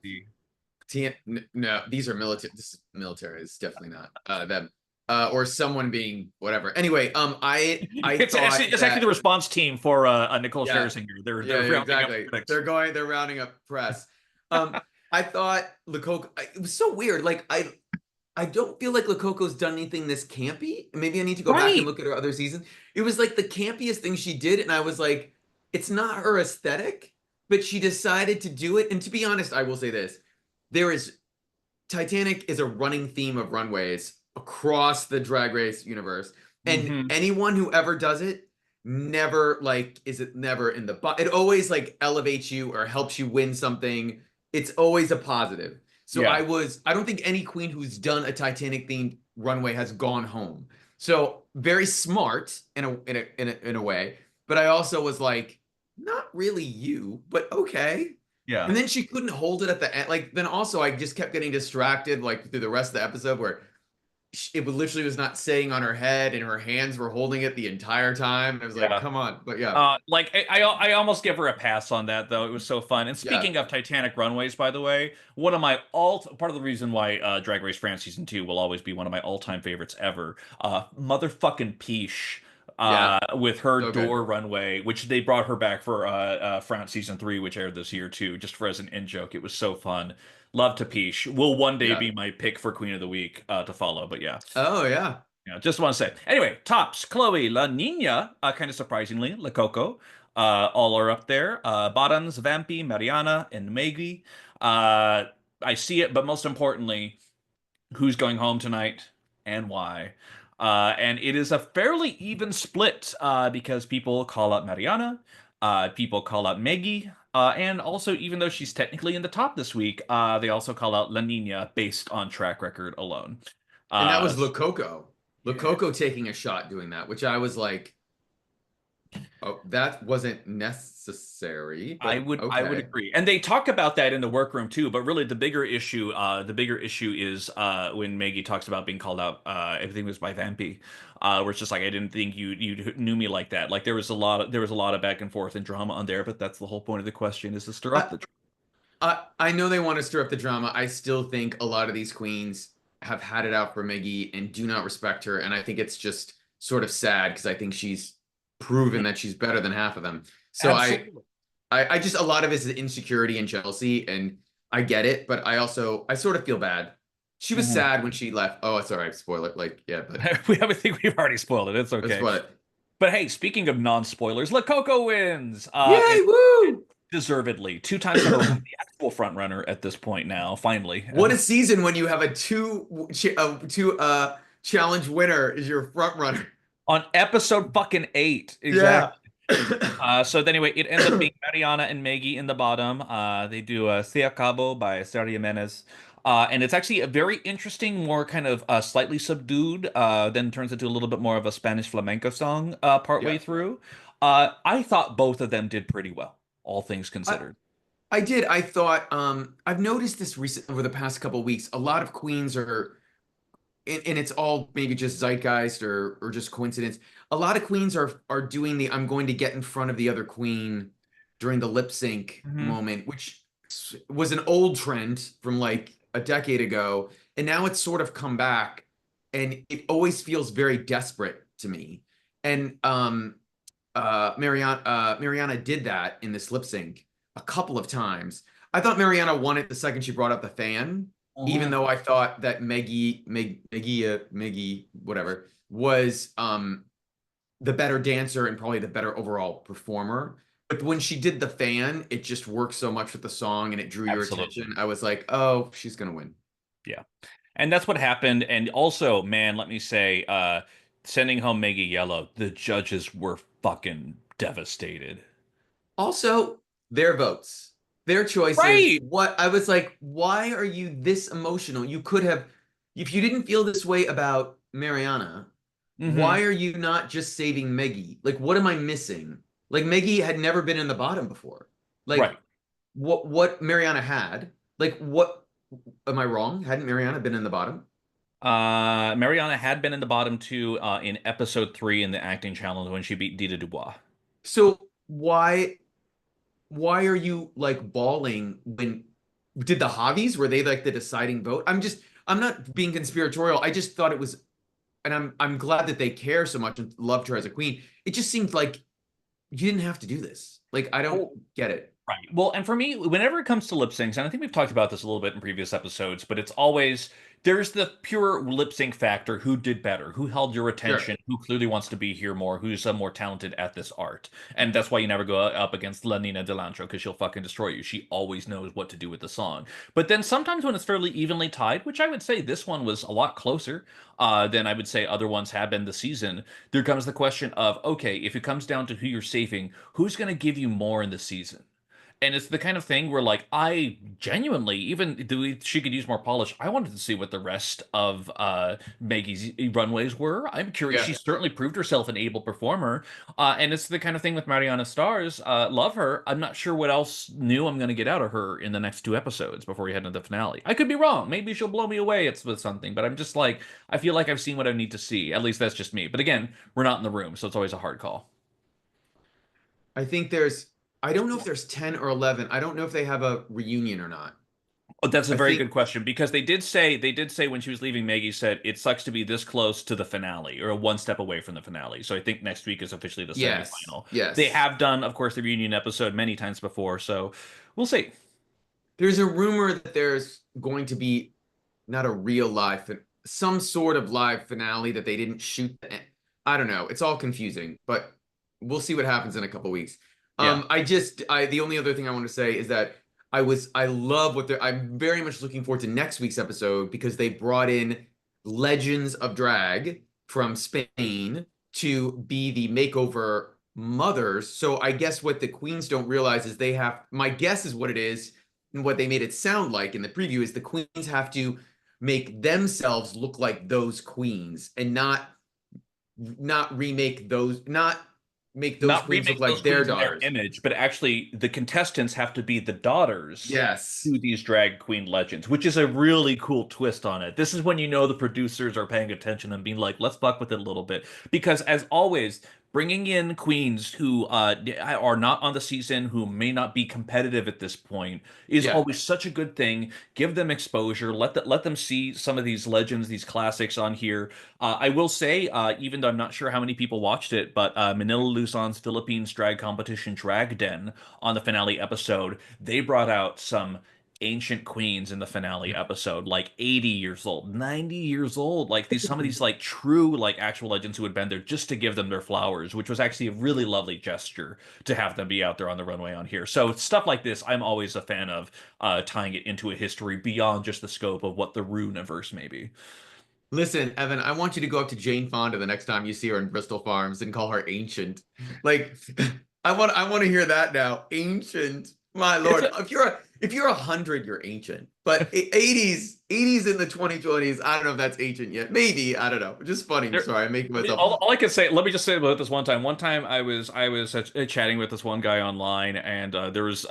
TMZ. no, these are military. This is military. It's definitely not them. Or someone being whatever. Anyway, I thought It's actually the that response team for Nicole yeah, Scherzinger. They're yeah, rounding up exactly. critics. They're rounding up press. I thought Lecoq. It was so weird. Like I don't feel like Lococo's done anything this campy. Maybe I need to go back and Right. look at her other seasons. It was like the campiest thing she did, and I was like, it's not her aesthetic, but she decided to do it. And to be honest, I will say this: there is Titanic is a running theme of runways across the Drag Race universe, and Hmm. anyone who ever does it never like is it never in the it always like elevates you or helps you win something. It's always a positive. So Yeah. I don't think any queen who's done a Titanic themed runway has gone home. So very smart in a way, but I also was like, not really you, but okay. Yeah. And then she couldn't hold it at the end. Like then also I just kept getting distracted like through the rest of the episode where it was literally was not staying on her head and her hands were holding it the entire time. And I was like, Yeah. come on. But yeah, I almost give her a pass on that though. It was so fun. And yeah, speaking of Titanic runways, by the way, one of my all part of the reason why Drag Race France season 2 will always be one of my all-time favorites ever. Motherfucking Peach. yeah. With her So good. door runway, which they brought her back for France season 3, which aired this year too, just for as an in joke. It was so fun. Love to Peach. Will one day Yeah. be my pick for Queen of the Week to follow. But yeah. Oh yeah. Just want to say. Anyway, tops, Chloe, La Nina, kind of surprisingly, La Coco, all are up there. Bottoms, Vampy, Mariana, and Maggie. I see it, but most importantly, who's going home tonight? and why. And it is a fairly even split because people call out Mariana, people call out Meggy, and also, even though she's technically in the top this week, they also call out La Nina based on track record alone. And that was Uh, Lococo. yeah. Lococo taking a shot doing that, which I was like, oh, that wasn't necessary, but I would okay. agree. And they talk about that in the workroom too, but really the bigger issue is when Maggie talks about being called out, everything was by Vampy. Where it's just like I didn't think you knew me like that. Like there was a lot of back and forth and drama on there, but that's the whole point of the question is to stir up I, the I know they want to stir up the drama. I still think a lot of these queens have had it out for Miggy and do not respect her. And I think it's just sort of sad because I think she's proven drama. that she's better than half of them. So Absolutely. I just a lot of it is insecurity and jealousy, and I get it, but I sort of feel bad. She was Mhm. sad when she left. Oh, it's all right, spoiler. Like, yeah, but I think we've already spoiled it. It's let's okay. spoil it. But hey, speaking of non-spoilers, La Coco wins. And Yay, woo! deservedly, 2 times in a row, the actual front runner at this point now, finally. What a season when you have a two challenge winner is your front runner. On episode fucking 8, Yeah. exactly. So anyway, it ends up being Mariana and Maggie in the bottom. They do Se Acabo by Sarah Jimenez. And it's actually a very interesting, more kind of slightly subdued, then turns into a little bit more of a Spanish flamenco song partway Yeah. through. I thought both of them did pretty well, all things I, considered. I did. I thought I've noticed this recent over the past couple of weeks. A lot of queens are and it's all maybe just zeitgeist or just coincidence. A lot of queens are doing the I'm going to get in front of the other queen during the lip sync Hmm. moment, which was an old trend from like a decade ago, and now it's sort of come back, and it always feels very desperate to me. And Mariana did that in this lip sync a couple of times. I thought Mariana won it the second she brought up the fan, even Hmm. though I thought that Meggy, whatever, was the better dancer and probably the better overall performer. But when she did the fan, it just worked so much with the song and it drew your Absolutely. attention. I was like, oh, she's gonna win. Yeah. And that's what happened. And also, man, let me say, sending home Maggie Yellow, the judges were fucking devastated. Also, their votes, their choices. Right. What I was like, why are you this emotional? You could have, if you didn't feel this way about Mariana, why Hmm. are you not just saving Meggie? Like, what am I missing? Like, Meggie had never been in the bottom before. Like, Right. what Mariana had? Like, what am I wrong? Hadn't Mariana been in the bottom? Mariana had been in the bottom two in episode 3 in the acting challenge when she beat Dita Dubois. So why are you like bawling when did the Javis were they like the deciding vote? I'm not being conspiratorial. I just thought it was, and I'm glad that they care so much and loved her as a queen. It just seemed like you didn't have to do this. Like I don't Well, get it. right. Well, and for me, whenever it comes to lip syncs, and I think we've talked about this a little bit in previous episodes, but it's always there's the pure lip sync factor. Who did better? Who held your Sure. attention? Who clearly wants to be here more? Who's more talented at this art? And that's why you never go up against La Nina Delantro because she'll fucking destroy you. She always knows what to do with the song. But then sometimes when it's fairly evenly tied, which I would say this one was a lot closer than I would say other ones have been this season, there comes the question of okay, if it comes down to who you're saving, who's going to give you more in the season? And it's the kind of thing where, like, I genuinely, even though she could use more polish, I wanted to see what the rest of Maggie's runways were. I'm curious. Yeah. She certainly proved herself an able performer. And it's the kind of thing with Mariana Stars. Love her. I'm not sure what else new I'm going to get out of her in the next 2 episodes before we head into the finale. I could be wrong. Maybe she'll blow me away it's with something, but I'm just like, I feel like I've seen what I need to see. At least that's just me. But again, we're not in the room, so it's always a hard call. I think I don't know if there's 10 or 11. I don't know if they have a reunion or not. Oh, that's a I very think good question because they did say when she was leaving, Maggie said it sucks to be this close to the finale or one step away from the finale. So I think next week is officially the yes. semifinal. They Yes. have done, of course, the reunion episode many times before, so we'll see. There's a rumor that there's going to be not a real some sort of live finale that they didn't shoot. I don't know. It's all confusing, but we'll see what happens in a couple weeks. Yeah. The only other thing I want to say is that I love I'm very much looking forward to next week's episode because they brought in legends of drag from Spain to be the makeover mothers. So I guess what the queens don't realize is they have, my guess is what it is, and what they made it sound like in the preview is the queens have to make themselves look like those queens and not remake those, not make those Not queens look remake those like their queens in their daughters. image, but actually the contestants have to be the daughters Yes. to these drag queen legends, which is a really cool twist on it. This is when you know the producers are paying attention and being like, let's fuck with it a little bit. Because as always, bringing in queens who are not on the season, who may not be competitive at this point, is Yeah. always such a good thing. Give them exposure. Let them see some of these legends, these classics on here. I will say, even though I'm not sure how many people watched it, but Manila Luzon's Philippines drag competition Drag Den on the finale episode, they brought out some ancient queens in the finale episode, like 80 years old, 90 years old, like these some of these like true like actual legends who had been there just to give them their flowers, which was actually a really lovely gesture to have them be out there on the runway on here. So stuff like this, I'm always a fan of tying it into a history beyond just the scope of what the Runiverse may be. Listen, Evan, I want you to go up to Jane Fonda the next time you see her in Bristol Farms and call her ancient. Like, I want to hear that now. Ancient. My It's Lord. a If you're 100, you're ancient. But 80s in the 2020s, I don't know if that's ancient yet. Maybe, I don't know. Just funny. there, Sorry, I'm making myself. all I can say, let me just say about this one time. One time I was chatting with this one guy online, and there was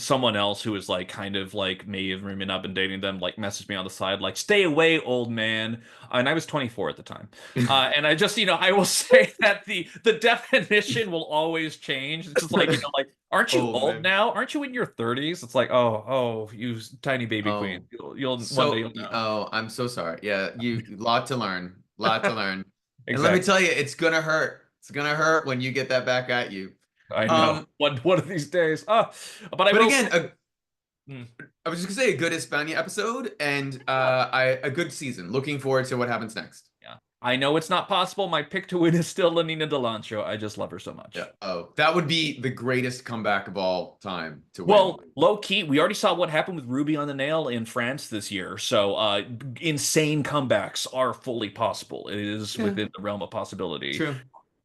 someone else who was like kind of like may have maybe not been dating them, like messaged me on the side, like "Stay away, old man." And I was 24 at the time, and I just I will say that the definition will always change. It's just like like aren't you Old old man. now? Aren't you in your 30s? It's like oh you tiny baby queen. Oh, You'll one day so, you'll know. oh, I'm so sorry. Yeah, lot to learn. Lot to learn. And let me Exactly. tell you, it's gonna hurt. It's gonna hurt when you get that back at you. I know. Um, One of these days. Oh, but I but will say, again, mm, I was just gonna say a good Espana episode and yeah, a good season. Looking forward to what happens next. yeah. I know it's not possible. My pick to win is still Lenina Delancho. I just love her so Yeah. much. Oh, that would be the greatest comeback of all time to win. Well, low key, we already saw what happened with Ruby on the Nail in France this year. So, insane comebacks are fully possible. It is Yeah, within the realm of possibility. true.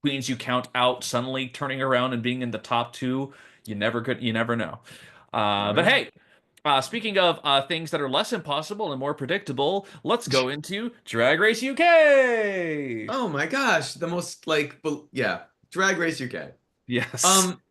Queens you count out suddenly turning around and being in the top two, you never know. Never But know. hey, speaking of things that are less impossible and more predictable, let's go into Drag Race UK. Oh my gosh, the most like, yeah, Drag Race UK. Yes. Um,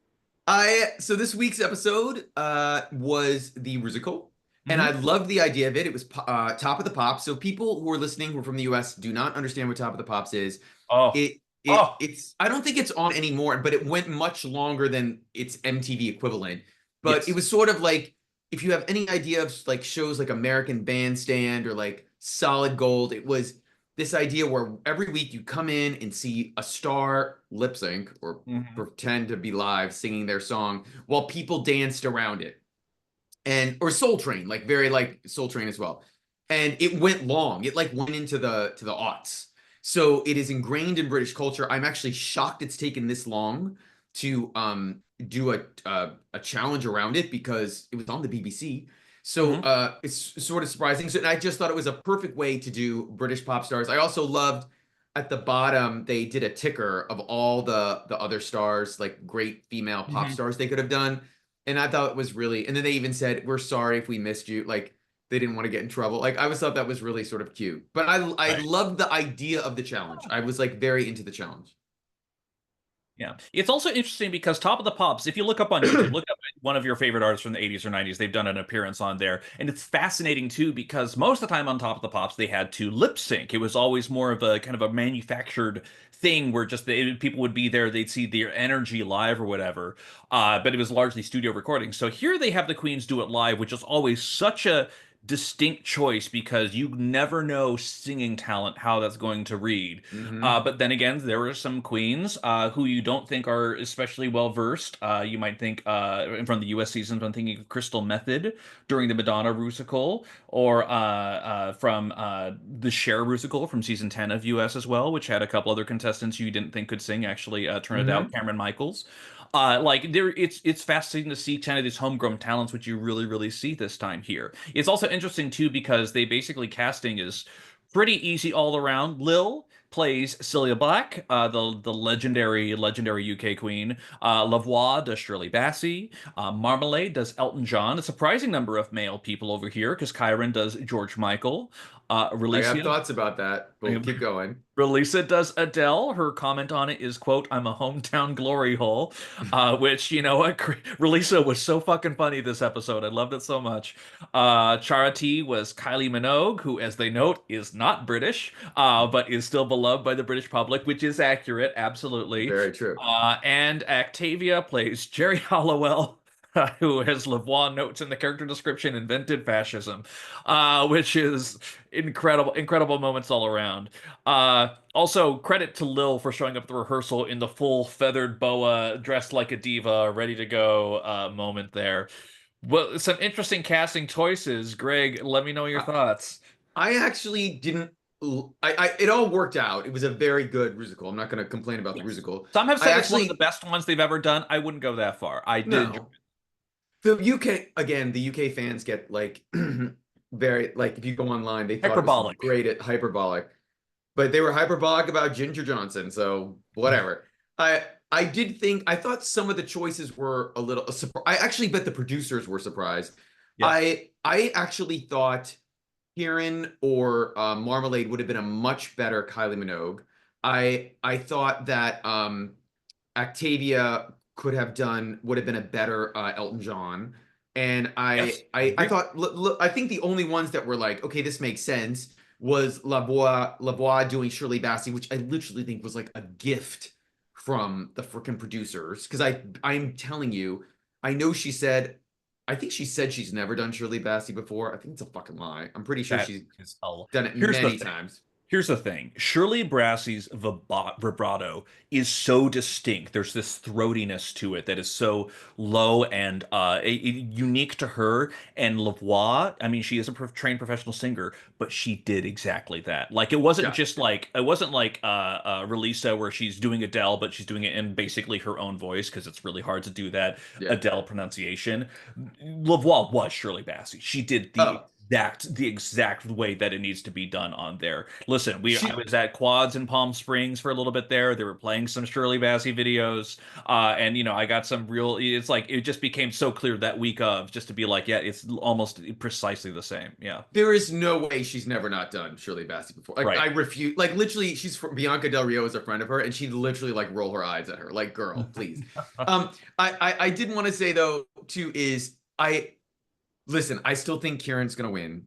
so this week's episode was the Rusical, and I Hmm. loved the idea of it. It was Top of the Pops. So people who are listening who are from the US do not understand what Top of the Pops is. Oh, It oh, it's I don't think it's on anymore, but it went much longer than its MTV equivalent. But it yes. was sort of like if you have any idea of like shows like American Bandstand or like Solid Gold, it was this idea where every week you come in and see a star lip sync or Hmm. pretend to be live singing their song while people danced around it. And or Soul Train, like very like Soul Train as well. And it went long. It like went into the aughts. So it is ingrained in British culture. I'm actually shocked it's taken this long to do a challenge around it because it was on the BBC. So Hmm. it's sort of surprising. So and I just thought it was a perfect way to do British pop stars. I also loved at the bottom they did a ticker of all the other stars, like great female pop Hmm. stars they could have done. And I thought it was really, and then they even said, "We're sorry if we missed you." Like they didn't want to get in trouble. Like I always thought that was really sort of cute. But I Right. loved the idea of the challenge. I was like very into the challenge. Yeah. It's also interesting because Top of the Pops, if you look up on YouTube, look up one of your favorite artists from the 80s or 90s, they've done an appearance on there. And it's fascinating too because most of the time on Top of the Pops, they had to lip sync. It was always more of a kind of a manufactured thing where just people would be there, they'd see their energy live or whatever. But it was largely studio recording. So here they have the Queens do it live, which is always such a distinct choice because you never know singing talent how that's going to read. Hmm. But then again, there are some queens who you don't think are especially well versed. You might think from the U.S. seasons, I'm thinking of Crystal Method during the Madonna Rusical, or from the Cher Rusical from season 10 of U.S. as well, which had a couple other contestants you didn't think could sing actually turn it out. Hmm. Cameron Michaels. Like there, it's fascinating to see kind of these homegrown talents, which you really see this time here. It's also interesting too because they basically casting is pretty easy all around. Lil plays Celia Black, the legendary UK queen. Lavoie does Shirley Bassey. Marmalade does Elton John. A surprising number of male people over here because Kyron does George Michael. I have Relicia thoughts about that, but we'll keep going. Relisa does Adele. Her comment on it is, quote, I'm a hometown glory hole, which, you know what? Relisa was so fucking funny this episode. I loved it so much. Charity was Kylie Minogue, who, as they note, is not British, but is still beloved by the British public, which is accurate, absolutely. Very true. And Octavia plays Jerry Hollowell. Who, as Lavoie notes in the character description, invented fascism, which is incredible moments all around. Also, credit to Lil for showing up at the rehearsal in the full feathered boa, dressed like a diva, ready to go moment there. Well, some interesting casting choices. Greg, let me know your I, thoughts. I actually didn't. It all worked out. It was a very good musical. I'm not going to complain about the Yes. musical. Some have I said it's one of the actually best ones they've ever done. I wouldn't go that far. I did enjoy no. The UK again. The UK fans get like very like if you go online, they thought it was hyperbolic. great at hyperbolic, but they were hyperbolic about Ginger Johnson. So whatever. I did think I thought some of the choices were a little. I actually bet the producers were surprised. Yes. I actually thought Kieran or Marmalade would have been a much better Kylie Minogue. I thought that Octavia would have been a better Elton John. And Yes. I thought look, I think the only ones that were like, okay, this makes sense was Lavoie doing Shirley Bassey, which I literally think was like a gift from the freaking producers. Because I'm telling you, I know I think she said she's never done Shirley Bassey before. I think it's a fucking lie. I'm pretty sure That she's is a. done it Here's the many thing. times. Here's the thing. Shirley Bassey's vibrato is so distinct. There's this throatiness to it that is so low and unique to her. And Lavoie, I mean, she is a trained professional singer, but she did exactly that. Like Yeah, it wasn't like Relisa where she's doing Adele, but she's doing it in basically her own voice because it's really hard to do that yeah. Adele pronunciation. Lavoie was Shirley Bassey. She did Oh, the exact way that it needs to be done on there. Listen, I she was at Quads in Palm Springs for a little bit there. They were playing some Shirley Bassey videos, and I got some real. It's like it just became so clear that week of just to be like, yeah, it's almost precisely the same. Yeah, There is no way she's never not done Shirley Bassey before. Like right. I refuse. Like literally, she's from Bianca Del Rio is a friend of her, and she'd literally like roll her eyes at her, like, "Girl, please." I did want to say though too is I listen. I still think Kieran's gonna win.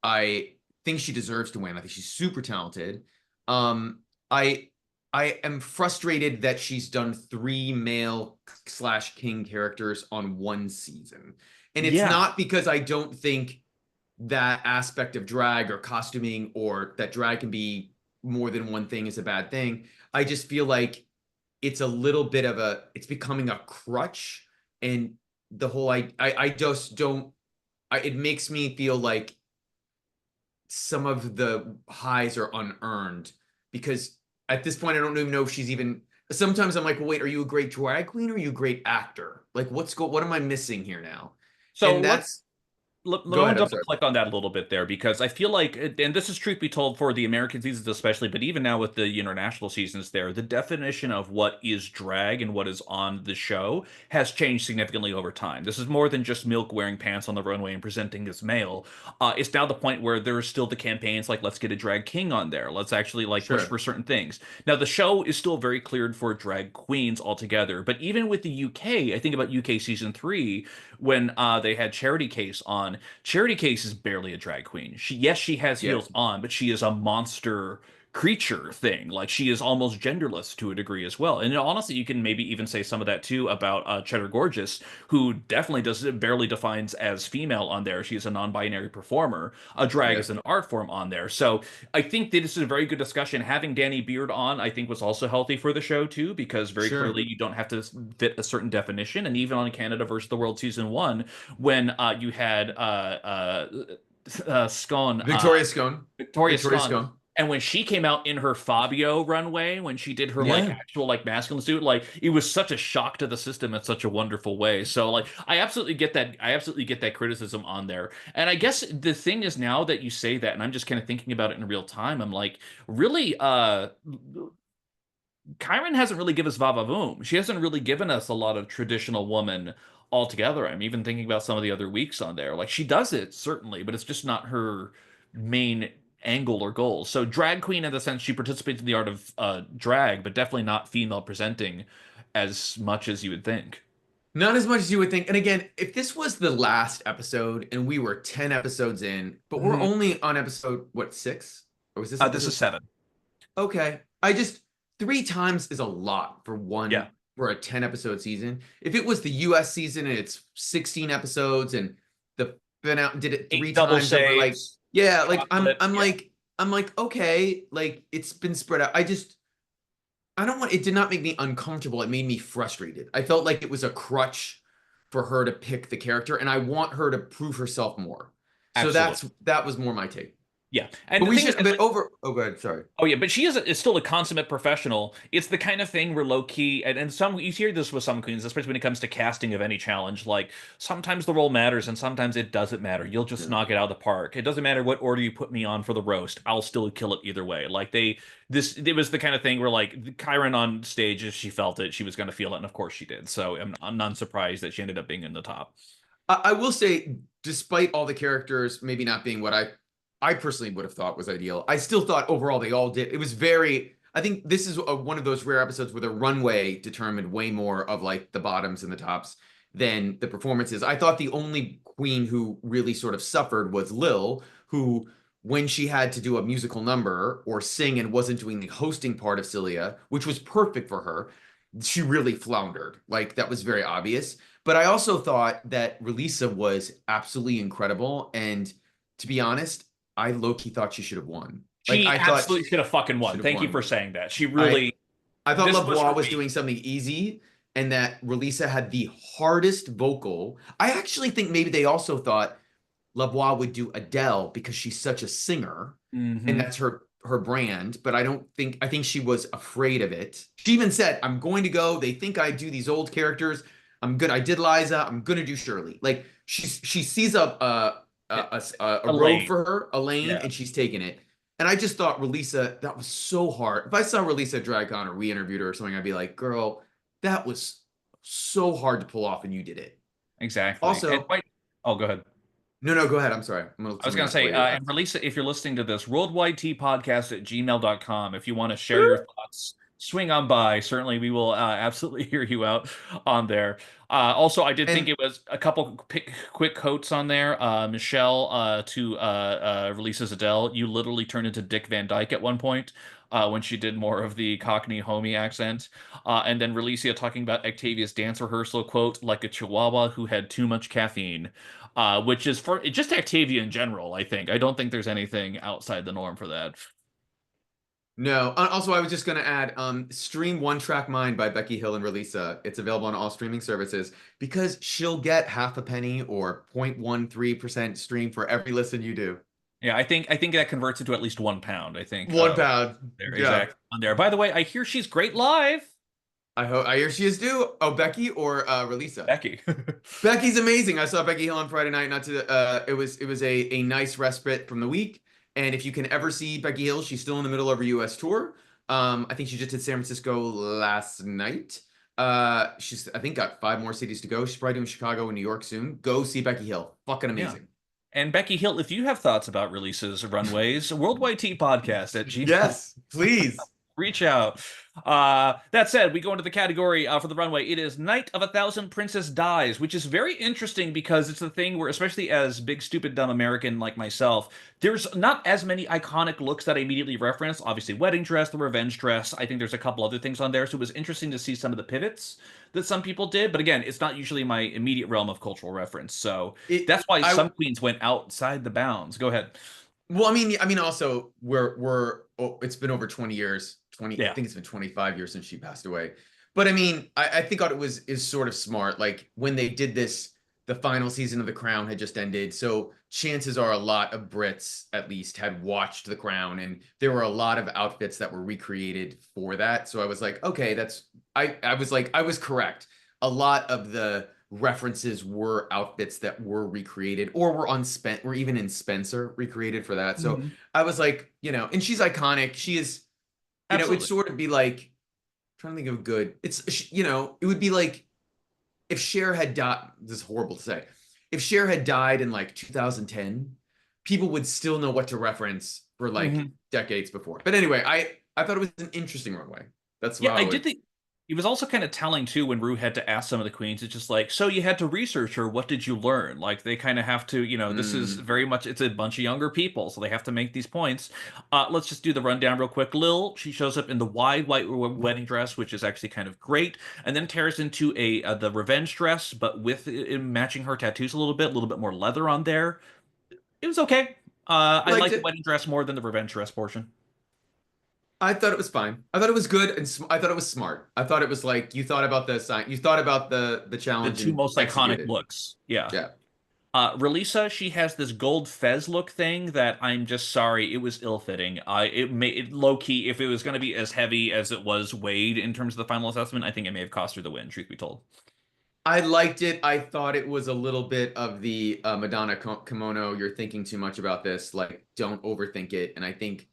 I think she deserves to win. I think she's super talented. Um, I I am frustrated that she's done three male slash king characters on one season, and it's Yeah. not because I don't think that aspect of drag or costuming or that drag can be more than one thing is a bad thing. I just feel like it's a little bit of it's becoming a crutch. And the whole, I just don't, it makes me feel like some of the highs are unearned because at this point, I don't even know if she's even, sometimes I'm like, well, wait, are you a great drag queen or are you a great actor? Like, what am I missing here now? So And let that's, let go me ahead. I'm double sorry. click on that a little bit there because I feel like, and this is truth be told for the American seasons especially, but even now with the international seasons there, the definition of what is drag and what is on the show has changed significantly over time. This is more than just Milk wearing pants on the runway and presenting as male. It's now the point where there's still the campaigns like let's get a drag king on there. Let's actually like push Sure. for certain things. Now the show is still very cleared for drag queens altogether, but even with the UK, I think about UK season 3 when they had Charity Case on. Charity Case is barely a drag queen. Yes, she has Yeah. heels on, but she is a monster creature thing. Like she is almost genderless to a degree as well. And honestly, you can maybe even say some of that too about Cheddar Gorgeous, who definitely does barely defines as female on there. She is a non-binary performer. A drag Yeah. is an art form on there. So I think that this is a very good discussion. Having Danny Beard on, I think, was also healthy for the show too, because very Sure. clearly you don't have to fit a certain definition. And even on Canada versus the World season 1, when you had Scone, Victoria Scone. Victoria Victoria Scone Scone. And when she came out in her Fabio runway, when she did her like Yeah. actual like masculine suit, like it was such a shock to the system in such a wonderful way. So like I absolutely get that. I absolutely get that criticism on there. And I guess the thing is now that you say that, and I'm just kind of thinking about it in real time, I'm like, really, Kyron hasn't really given us Vava Voom. She hasn't really given us a lot of traditional woman altogether. I'm even thinking about some of the other weeks on there. Like she does it certainly, but it's just not her main angle or goal. So drag queen in the sense she participates in the art of drag, but definitely not female presenting as much as you would think. Not as much as you would think. And again, if this was the last episode and we were 10 episodes in, but we're Mhm. only on episode, what, 6? Or was this This episode is 6? 7. Okay. I just, 3 times is a lot for Yeah. for a 10 episode season. If it was the US season and it's 16 episodes and the finale did it 8 three double times over like, saves, yeah, like chocolate. Yeah. I'm like, okay, like it's been spread out. I don't want it did not make me uncomfortable. It made me frustrated. I felt like it was a crutch for her to pick the character, and I want her to prove herself more. So Absolutely. that was more my take. Yeah. And But the we thing is, should but over oh go ahead, sorry. oh yeah, but she is still a consummate professional. It's the kind of thing where low key, and some you hear this with some queens, especially when it comes to casting of any challenge. Like sometimes the role matters, and sometimes it doesn't matter. You'll just Yeah. knock it out of the park. It doesn't matter what order you put me on for the roast. I'll still kill it either way. Like it was the kind of thing where like Kyron on stage, if she felt it, she was going to feel it, and of course she did. So I'm not surprised that she ended up being in the top. I will say, despite all the characters maybe not being what I personally would have thought was ideal, I still thought overall they all did. It was very. I think this is one of those rare episodes where the runway determined way more of like the bottoms and the tops than the performances. I thought the only queen who really sort of suffered was Lil, who when she had to do a musical number or sing and wasn't doing the hosting part of Cilia, which was perfect for her, she really floundered. Like that was very obvious. But I also thought that Relisa was absolutely incredible. And to be honest, I low-key thought she should have won. Like She I thought absolutely she should have fucking won. should have Thank you won. for saying that. She I really. I thought This was her Lavoie was week. doing something easy and that Relisa had the hardest vocal. I actually think maybe they also thought Lavoie would do Adele because she's such a singer and Hmm. that's her brand, but I think she was afraid of it. She even said, "I'm going to go. They think I do these old characters. I'm good. I did Liza. I'm gonna do Shirley." Like she sees a road Elaine. for her, a lane, Yeah, and she's taking it. And I just thought Relisa, that was so hard. If I saw Relisa DragCon or we interviewed her or something, I'd be like, "Girl, that was so hard to pull off, and you did it." exactly. And Also, wait, oh, go ahead. no, go ahead. I'm sorry. I'm gonna let I was somebody going to else while say, you're and release it if you're listening to this, worldwide tea podcast at gmail.com. If you want to share your thoughts, swing on by. Certainly, we will absolutely hear you out on there. Also, I did think and it was a couple quick quotes on there. Michelle to releases Adele, you literally turned into Dick Van Dyke at one point. When she did more of the Cockney homie accent. And then Relecia talking about Octavia's dance rehearsal quote, like a chihuahua who had too much caffeine. Which is for just Actavia in general, I think. I don't think there's anything outside the norm for that. no. Also, I was just gonna add, stream One Track Mind by Becky Hill and Relisa. It's available on all streaming services because she'll get half a penny or 0.13% stream for every listen you do. Yeah, I think that converts it to at least £1, I think. 1 pound. There, Yeah. exactly. On there. By the way, I hear she's great live. I hear she is due. Oh, Becky or Relisa? Becky. Becky's amazing. I saw Becky Hill on Friday night. Not to it was a nice respite from the week. And if you can ever see Becky Hill, she's still in the middle of her US tour. I think she just did San Francisco last night. She's I think got 5 more cities to go. She's probably doing Chicago and New York soon. Go see Becky Hill. Fucking Yeah. amazing. And Becky Hill, if you have thoughts about releases, runways, worldwide tea podcast at gmail. Yes, please. Reach out. That said, we go into the category for the runway. It is Night of a Thousand Princess Dies, which is very interesting because it's the thing where, especially as big, stupid, dumb American like myself, there's not as many iconic looks that I immediately reference. Obviously, wedding dress, the revenge dress. I think there's a couple other things on there. So it was interesting to see some of the pivots that some people did. But again, it's not usually my immediate realm of cultural reference. So It that's why I some queens went outside the bounds. Go ahead. Well, I mean, also it's been over 20 years. I Yeah. think it's been 25 years since she passed away. But I mean, I think it is sort of smart. Like when they did this the final season of The Crown had just ended. So chances are a lot of Brits, at least, had watched The Crown, and there were a lot of outfits that were recreated for that. So I was like, okay, I was like, I was correct. A lot of the references were outfits that were recreated or were even in Spencer recreated for that. So Mhm. I was like, and she's iconic. She is, it'd Absolutely. sort of be like, I'm trying to think of good. It would be like if Cher had died, this is horrible to say. If Cher had died in like 2010, people would still know what to reference for like Mhm. decades before. But anyway, I thought it was an interesting runway. That's Yeah, why I I did would. think it was also kind of telling too when Rue had to ask some of the queens. It's just like, so you had to research her. What did you learn? Like they kind of have to, this is Mm, very much it's a bunch of younger people, so they have to make these points. Let's just do the rundown real quick. Lil, she shows up in the wide white wedding dress, which is actually kind of great, and then tears into a the revenge dress, but with matching her tattoos a little bit more leather on there. It was okay. I liked like the it. wedding dress more than the revenge dress portion. I thought it was fine. I thought it was good, and I thought it was smart. I thought it was like you thought about the sign, you thought about the The challenge two and most iconic executed. looks. Yeah. Yeah. Relisa, she has this gold fez look thing that I'm just sorry, it was ill-fitting. It made it low key. If it was going to be as heavy as it was weighed in terms of the final assessment, I think it may have cost her the win. Truth be told. I liked it. I thought it was a little bit of the Madonna kimono. You're thinking too much about this. Like, don't overthink it. And I think,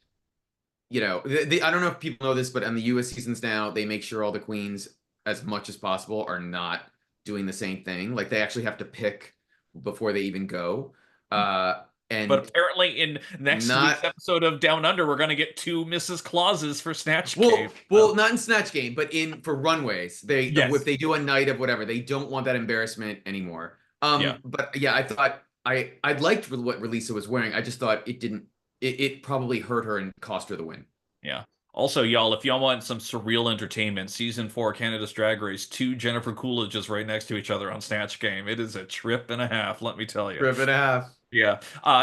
I don't know if people know this, but on the US seasons now, they make sure all the queens, as much as possible, are not doing the same thing. Like, they actually have to pick before they even go. But And apparently, in next week's not episode of Down Under, we're going to get two Mrs. Clauses for Snatch Game. well, not in Snatch Game, but in for runways. If Yes. they do a night of whatever, they don't want that embarrassment anymore. Yeah. But yeah, I thought I liked what Relisa was wearing. I just thought it didn't. It probably hurt her and cost her the win. Yeah. Also, y'all, if y'all want some surreal entertainment, season 4 Canada's Drag Race, two Jennifer Coolidges right next to each other on Snatch Game. It is a trip and a half, let me tell you. Trip and a half. Yeah.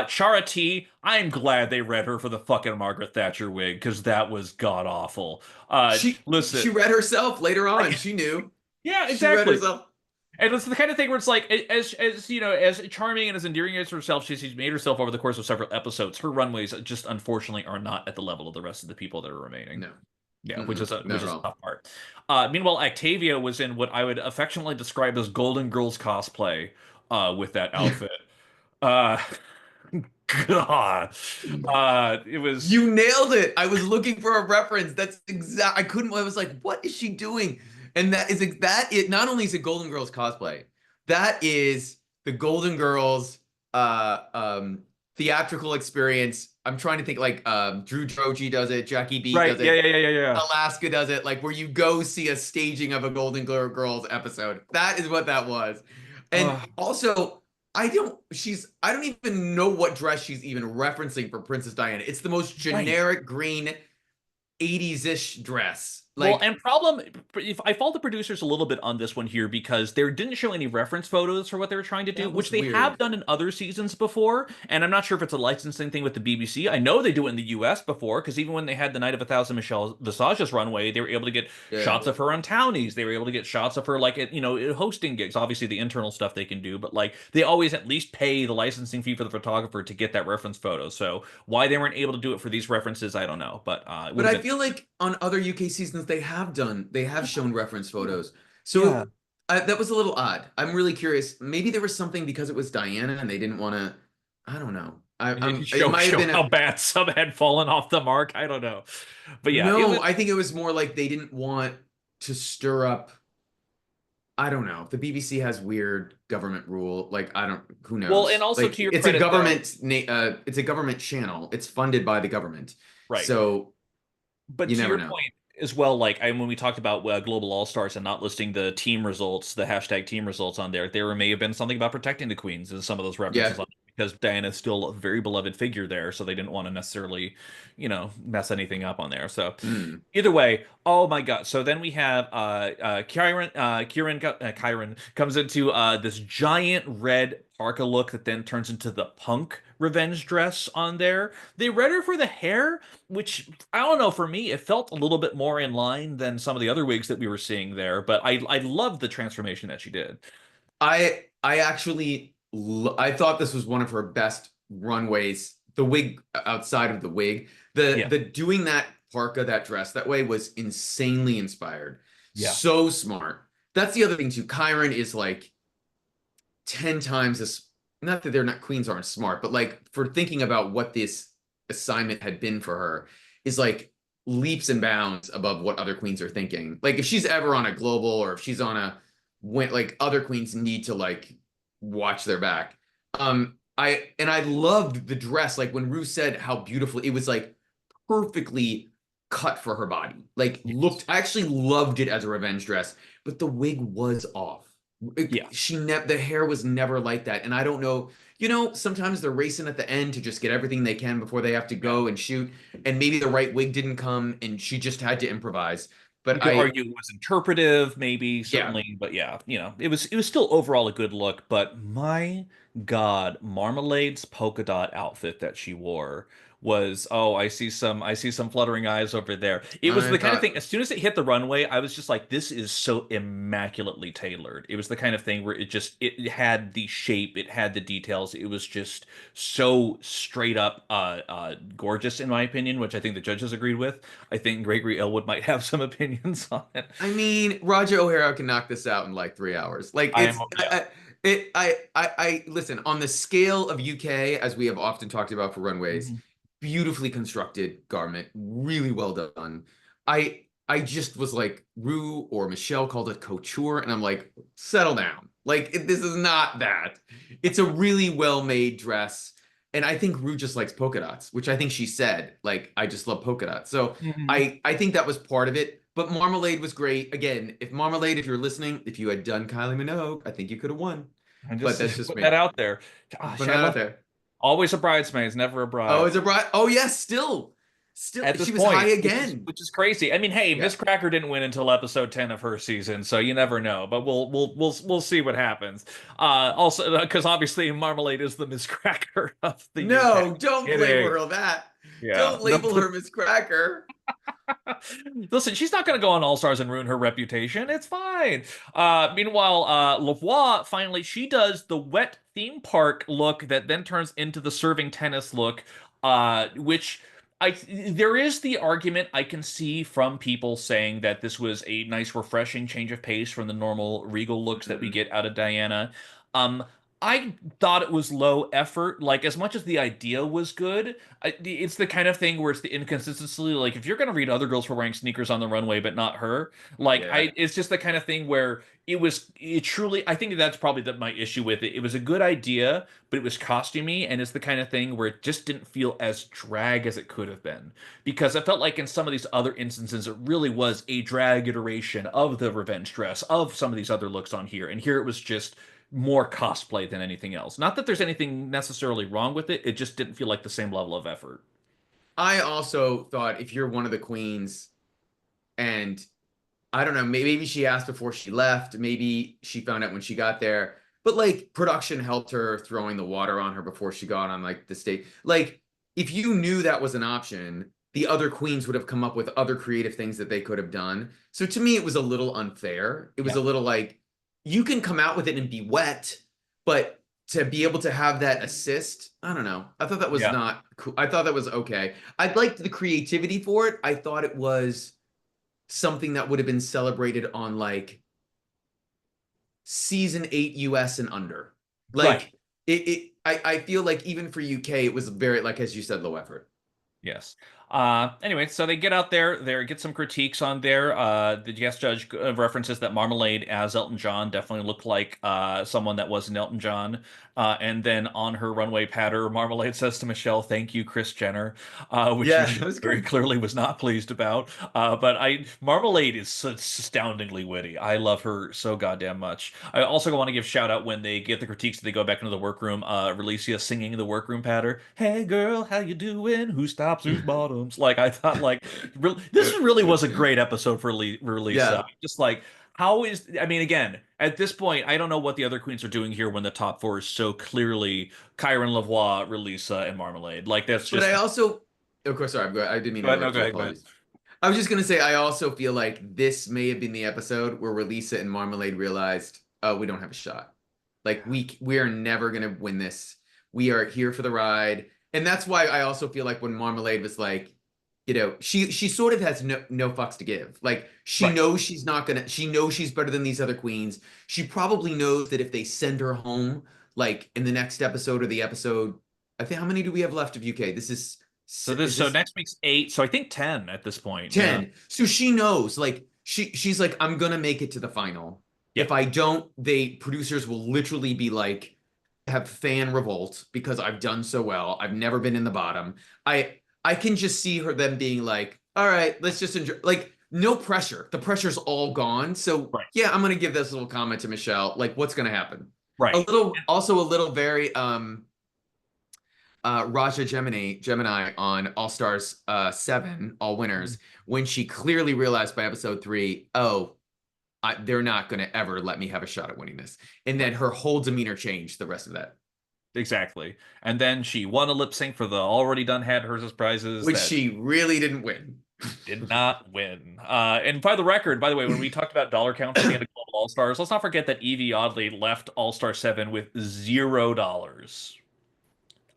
Chara T, I'm glad they read her for the fucking Margaret Thatcher wig, because that was god awful. She Listen, read herself later on. She knew. yeah, She read exactly. herself. And it's the kind of thing where it's like, as charming and as endearing as herself, she's made herself over the course of several episodes. Her runways just unfortunately are not at the level of the rest of the people that are remaining. No, Yeah, which not at is a all. tough part. Meanwhile, Octavia was in what I would affectionately describe as Golden Girls cosplay, with that outfit. Uh, God, it was You nailed it. I was looking for a reference. That's exact. I couldn't. I was like, what is she doing? And that it. Not only is it Golden Girls cosplay, that is the Golden Girls theatrical experience. I'm trying to think like Drew Droege does it, Jackie B right. does Yeah, it, yeah, yeah, yeah, yeah. Alaska does it, like where you go see a staging of a Girls episode. That is what that was. And Uh, also, I don't even know what dress she's even referencing for Princess Diana. It's the most right. generic green 80s-ish dress. Well, Like, and problem, if I fault the producers a little bit on this one here because they didn't show any reference photos for what they were trying to do, that which was they have weird. done in other seasons before. And I'm not sure if it's a licensing thing with the BBC. I know they do it in the US before because even when they had the Night of a Thousand Michelle Visage's runway, they were able to get Yeah. shots of her on townies. They were able to get shots of her like at hosting gigs. Obviously, the internal stuff they can do, but like they always at least pay the licensing fee for the photographer to get that reference photo. So why they weren't able to do it for these references, I don't know. But it would But have I been feel like on other UK seasons they have shown reference photos. yeah. So that was a little odd. I'm really curious. Maybe there was something because it was Diana and they didn't want to. I don't know. It Show might have show been how a bad some had fallen off the mark. I don't know, but yeah, it was. no. I think it was more like they didn't want to stir up. I don't know. The BBC has weird government rule. Like I don't. Who Well, and knows? also Like to your credit, though, It's a government channel. It's funded by the government. right? So But you to never your know. point as well, like when we talked about Global All Stars and not listing the team results, the hashtag team results on there may have been something about protecting the queens in some of those references Yeah. on because Diana's still a very beloved figure there, so they didn't want to necessarily, mess anything up on there. So Hmm. either way, oh my God. So then we have Kyron comes into this giant red parka look that then turns into the punk revenge dress on there. They read her for the hair, which I don't know, for me, it felt a little bit more in line than some of the other wigs that we were seeing there, but I love the transformation that she did. I actually I thought this was one of her best runways. The wig outside of the wig, Yeah. the doing that parka, that dress that way was insanely inspired. Yeah. So smart. That's the other thing too. Kyron is like 10 times as, not that they're not, queens aren't smart, but like for thinking about what this assignment had been for her is like leaps and bounds above what other queens are thinking. Like if she's ever on a global or if she's on a, when like other queens need to like watch their back. I loved the dress. Like when Rue said how beautiful it was, like perfectly cut for her body. Like Yes. looked, I actually loved it as a revenge dress, but the wig was off. Yeah. The hair was never like that. And I don't know, you know, sometimes they're racing at the end to just get everything they can before they have to Yeah. go and shoot. And maybe the right wig didn't come and she just had to improvise. You But could argue it was interpretive, maybe, yeah, certainly, but yeah, it was still overall a good look. But my God, Marmalade's polka dot outfit that she wore was, oh, I see some fluttering eyes over there. It was I the kind of thought, thing, as soon as it hit the runway, I was just like, this is so immaculately tailored. It was the kind of thing where it had the shape, it had the details, it was just so straight up gorgeous in my opinion, which I think the judges agreed with. I think Gregory Ellwood might have some opinions on it. I mean, Roger O'Hara can knock this out in like 3 hours. Like I am, yeah. listen, on the scale of UK, as we have often talked about for runways, Mhm. beautifully constructed garment, really well done. I just was like, Rue or Michelle called it couture, and I'm like, settle down. Like this is not that. It's a really well made dress. And I think Rue just likes polka dots, which I think she said, like, I just love polka dots. So Mhm. I think that was part of it. But Marmalade was great. Again, if Marmalade, if you're listening, if you had done Kylie Minogue, I think you could have won. And But just that's just put that me. out there. Put Gosh, I that out love there. always a bridesmaid, never a Oh, bride. is it bride? Oh, yes, still, At this she was high point, which is again. which is crazy. I mean, hey, Yeah. Miss Cracker didn't win until episode 10 of her season, so you never know. But we'll see what happens. Also, because obviously Marmalade is the Miss Cracker of the UK. No, don't label Kidding. her that. Yeah. Don't No, label her Miss Cracker. listen, she's not going to go on All Stars and ruin her reputation. It's fine. Meanwhile, Lavoie finally she does the wet theme park look that then turns into the serving tennis look, which there is the argument I can see from people saying that this was a nice, refreshing change of pace from the normal regal looks that we Mhm. get out of Diana. Um, I thought it was low effort. Like as much as the idea was good, it's the kind of thing where it's the inconsistency. Like if you're gonna read other girls for wearing sneakers on the runway, but not her, Yeah. it's just the kind of thing where it truly. I think that's probably my issue with it. It was a good idea, but it was costumey, and it's the kind of thing where it just didn't feel as drag as it could have been. Because I felt like in some of these other instances, it really was a drag iteration of the revenge dress of some of these other looks on here, and here it was just more cosplay than anything else. Not that there's anything necessarily wrong with it, it just didn't feel like the same level of effort. I also thought if you're one of the queens and I don't know, maybe she asked before she left, maybe she found out when she got there, but like production helped her throwing the water on her before she got on like the stage. Like if you knew that was an option, the other queens would have come up with other creative things that they could have done. So to me, it was a little unfair. It was Yeah. a little like you can come out with it and be wet, but to be able to have that assist, I don't know. I thought that was Yeah. not cool. I thought that was okay. I liked the creativity for it. I thought it was something that would have been celebrated on like season 8 US and under. Right. Like I feel like even for UK, it was very, like as you said, low effort. Yes. Anyway, so they get out there, get some critiques on there. The guest judge references that Marmalade as Elton John definitely looked like someone that wasn't Elton John. And then on her runway patter, Marmalade says to Michelle, "Thank you, Chris Jenner," which Yeah, that Michelle was very good. clearly was not pleased about. But Marmalade is so astoundingly witty. I love her so goddamn much. I also want to give shout out when they get the critiques, they go back into the workroom. Relicia singing the workroom patter. Hey girl, how you doing? Who stops? Who's bottoms? Like I thought, this really was a great episode for Lisa. Yeah. Just like how is I mean, again, at this point, I don't know what the other queens are doing here when the top four is so clearly Kyron Lavoie, Relisa, and Marmalade. Like that's But I just also, of course, sorry, I didn't mean go to ahead, no, interrupt go you. ahead, go ahead. Apologies. I was just gonna say, I also feel like this may have been the episode where Relisa and Marmalade realized, oh, we don't have a shot. Like we are never gonna win this. We are here for the ride. And that's why I also feel like when Marmalade was like, she sort of has no fucks to give. Like she Right. knows she's not gonna, she knows she's better than these other queens. She probably knows that if they send her home, like in the next episode or the episode, I think how many do we have left of UK? Is So this next week's 8, so I think 10 at this point. Yeah. 10. So she knows, like, she's like, I'm gonna make it to the final. If Yep. I don't, they producers will literally be like, have fan revolt because I've done so well. I've never been in the bottom. I can just see her them being like, all right, let's just enjoy, like, no pressure. The pressure's all gone. So Right. yeah, I'm gonna give this little comment to Michelle. Like, what's gonna happen? A Right. little, also a little very Raja Gemini on All Stars 7, All Winners, when she clearly realized by episode 3, oh, they're not going to ever let me have a shot at winning this. And then Right. her whole demeanor changed the rest of that, Exactly. And then she won a lip sync for the already done had hers as prizes which that she really didn't win. did not win. And by the record, by the way, when we talked about dollar counts at the end of Global All Stars, let's not forget that Evie Oddly left All Star 7 with $0.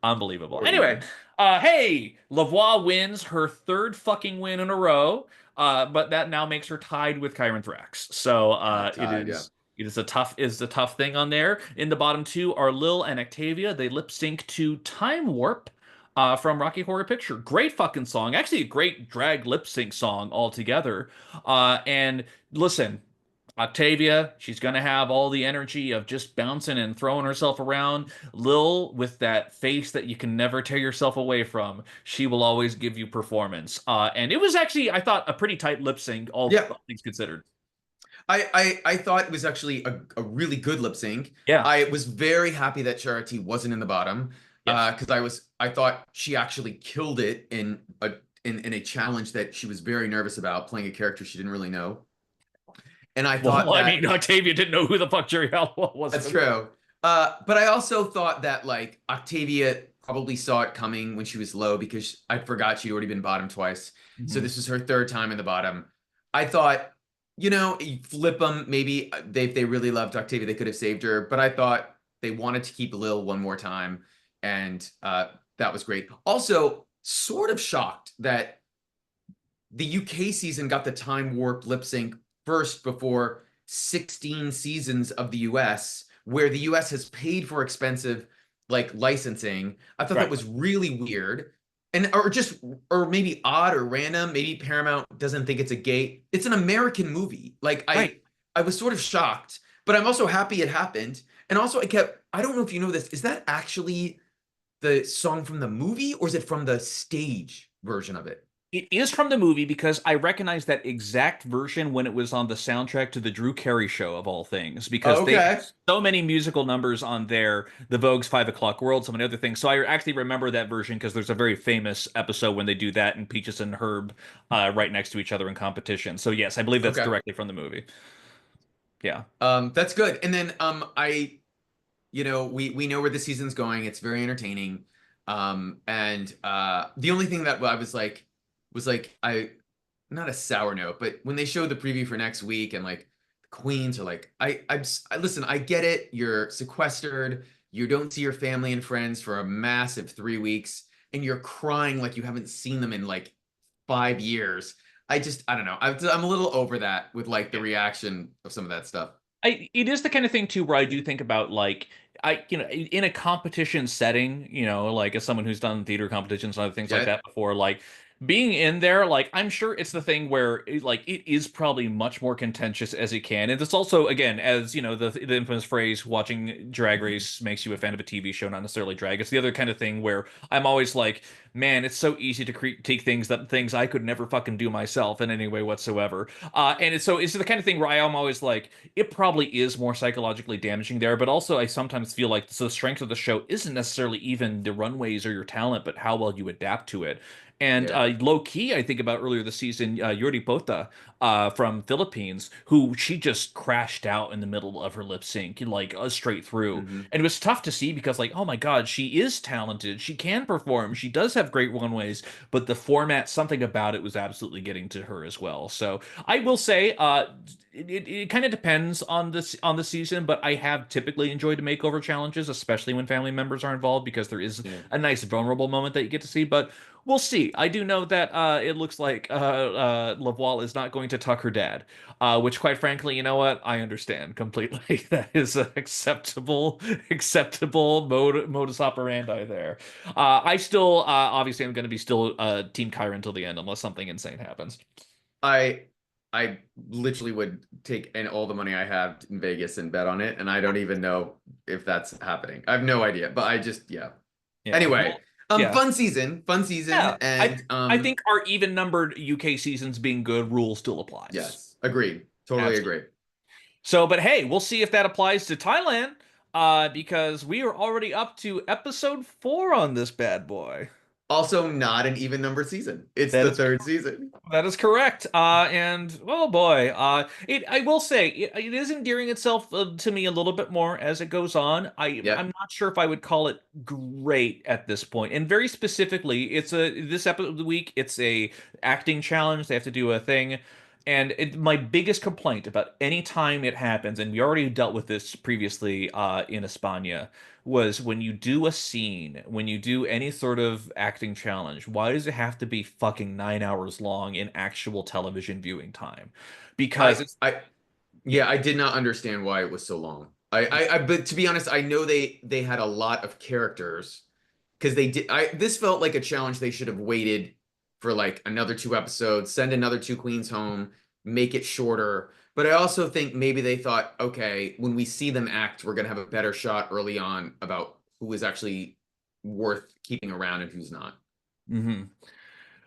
Unbelievable. Poor Anyway, Evie. hey, Lavoie wins her third fucking win in a row. But that now makes her tied with Kyron Thrax. So Tied, yeah. it is a tough thing on there. In the bottom two are Lil and Octavia. They lip sync to Time Warp from Rocky Horror Picture. Great fucking song. Actually, a great drag lip sync song altogether. And listen, Octavia, she's going to have all the energy of just bouncing and throwing herself around. Lil, with that face that you can never tear yourself away from, she will always give you performance. And it was actually, I thought, a pretty tight lip sync, Yeah. all things considered. I thought it was actually a really good lip sync. Yeah. I was very happy that Charity wasn't in the bottom Yes. because I thought she actually killed it in a challenge that she was very nervous about, playing a character she didn't really know. And I thought Well, I that mean, Octavia didn't know who the fuck Jerry Hall was. that's true. But I also thought that like Octavia probably saw it coming when she was low because I forgot she'd already been bottom twice. So Mhm. this was her third time in the bottom. I thought, you flip them. Maybe if they really loved Octavia, they could have saved her. But I thought they wanted to keep Lil one more time, and that was great. Also, sort of shocked that the UK season got the time warp lip sync first before 16 seasons of the US, where the US has paid for expensive like licensing. I thought that Right. was really weird. And or maybe odd or random. Maybe Paramount doesn't think it's a gay. It's an American movie. Like Right. I was sort of shocked, but I'm also happy it happened. And also I don't know if you know this, is that actually the song from the movie or is it from the stage version of it? It is from the movie because I recognize that exact version when it was on the soundtrack to the Drew Carey Show of all things, because they Okay. have so many musical numbers on there, the Vogue's 5 O'Clock World, so many other things. So I actually remember that version because there's a very famous episode when they do that and Peaches and Herb right next to each other in competition. So yes, I believe that's Okay. directly from the movie. Yeah. That's good. And then we know where the season's going. It's very entertaining. And the only thing that I was like I not a sour note, but when they showed the preview for next week and like the queens are like I listen, I get it. You're sequestered. You don't see your family and friends for a massive 3 weeks, and you're crying like you haven't seen them in like 5 years. I don't know. I'm a little over that with like the reaction of some of that stuff. It is the kind of thing too where I do think about like in a competition setting, like as someone who's done theater competitions and other things like Yeah. that before, like being in there, like I'm sure it's the thing where it is probably much more contentious as it can. And it's also, again, as the infamous phrase, watching Drag Race makes you a fan of a TV show, not necessarily drag. It's the other kind of thing where I'm always like, man, it's so easy to critique things I could never fucking do myself in any way whatsoever. And it's the kind of thing where I am always like, it probably is more psychologically damaging there, but also I sometimes feel like the strength of the show isn't necessarily even the runways or your talent, but how well you adapt to it. And Yeah. low key, I think about earlier this season, Yuri Pota from Philippines, who she just crashed out in the middle of her lip sync, like straight through. Hmm. And it was tough to see because, like, oh my God, she is talented. She can perform. She does have great one-ways, but the format, something about it was absolutely getting to her as well. So I will say, it kind of depends on the season, but I have typically enjoyed the makeover challenges, especially when family members are involved, because there is Yeah. a nice vulnerable moment that you get to see. But we'll see. I do know that it looks like Lavoie is not going to tuck her dad, which, quite frankly, you know what? I understand completely. That is an acceptable modus operandi there. I still, obviously, I'm going to be still Team Kyra until the end, unless something insane happens. I I literally would take and all the money I have in Vegas and bet on it, and I don't even know if that's happening. I have no idea, but I just yeah. Yeah. Anyway, Well, yeah. fun season, Yeah. and I think our even numbered UK seasons being good rule still applies. yes, agreed, totally Absolutely. agree. So, but hey, we'll see if that applies to Thailand, because we are already up to episode 4 on this bad boy. Also, not an even number season. It's That the is third season. that is correct. And oh boy, it I will say it is endearing itself to me a little bit more as it goes on. I'm Yep. not sure if I would call it great at this point. And very specifically, it's a this episode of the week. It's a acting challenge. They have to do a thing. And my biggest complaint about any time it happens, and we already dealt with this previously in Espanya, was when you do a scene, when you do any sort of acting challenge, why does it have to be fucking 9 hours long in actual television viewing time? Because I it's I yeah, yeah, I did not understand why it was so long. But to be honest, I know they had a lot of characters because they did. This felt like a challenge they should have waited for like another two episodes, send another two queens home, make it shorter. But I also think maybe they thought, okay, when we see them act, we're gonna have a better shot early on about who is actually worth keeping around and who's not. hmm.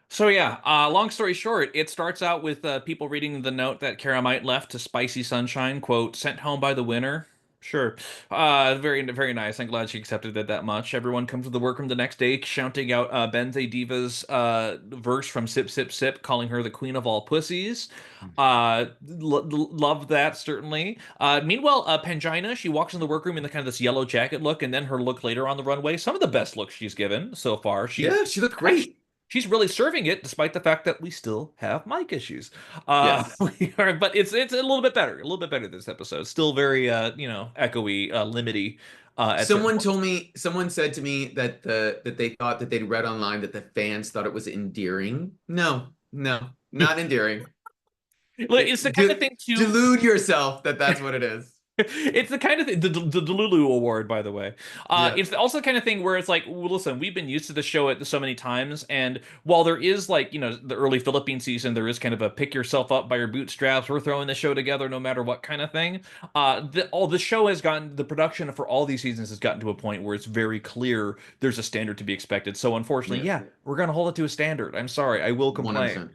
So yeah, long story short, it starts out with people reading the note that Karamite left to Spicy Sunshine, quote, sent home by the winner. Sure. Very, very nice. I'm glad she accepted it that much. Everyone comes to the workroom the next day shouting out Benze Diva's verse from Sip Sip Sip, calling her the queen of all pussies. Love that, certainly. Meanwhile, Pangina, she walks in the workroom in the kind of this yellow jacket look, and then her look later on the runway. Some of the best looks she's given so far. Yeah, she looked Actually, great. she's really serving it, despite the fact that we still have mic issues. Yes. We are, but it's a little bit better this episode. Still very echoey, limity at certain Someone points. told me, someone said to me that that they thought that they'd read online that the fans thought it was endearing. No, no, not endearing. Like, it's the kind of thing too. Delude yourself that that's what it is. It's the kind of thing, the Delulu Award, by the way. Yeah. It's also the kind of thing where it's like, well, listen, we've been used to the show it so many times, and while there is like, the early Philippine season, there is kind of a pick yourself up by your bootstraps, we're throwing the show together no matter what kind of thing. The show has gotten the production for all these seasons has gotten to a point where it's very clear there's a standard to be expected. So unfortunately, Yeah. yeah, we're gonna hold it to a standard. I'm sorry, I will complain. 100%.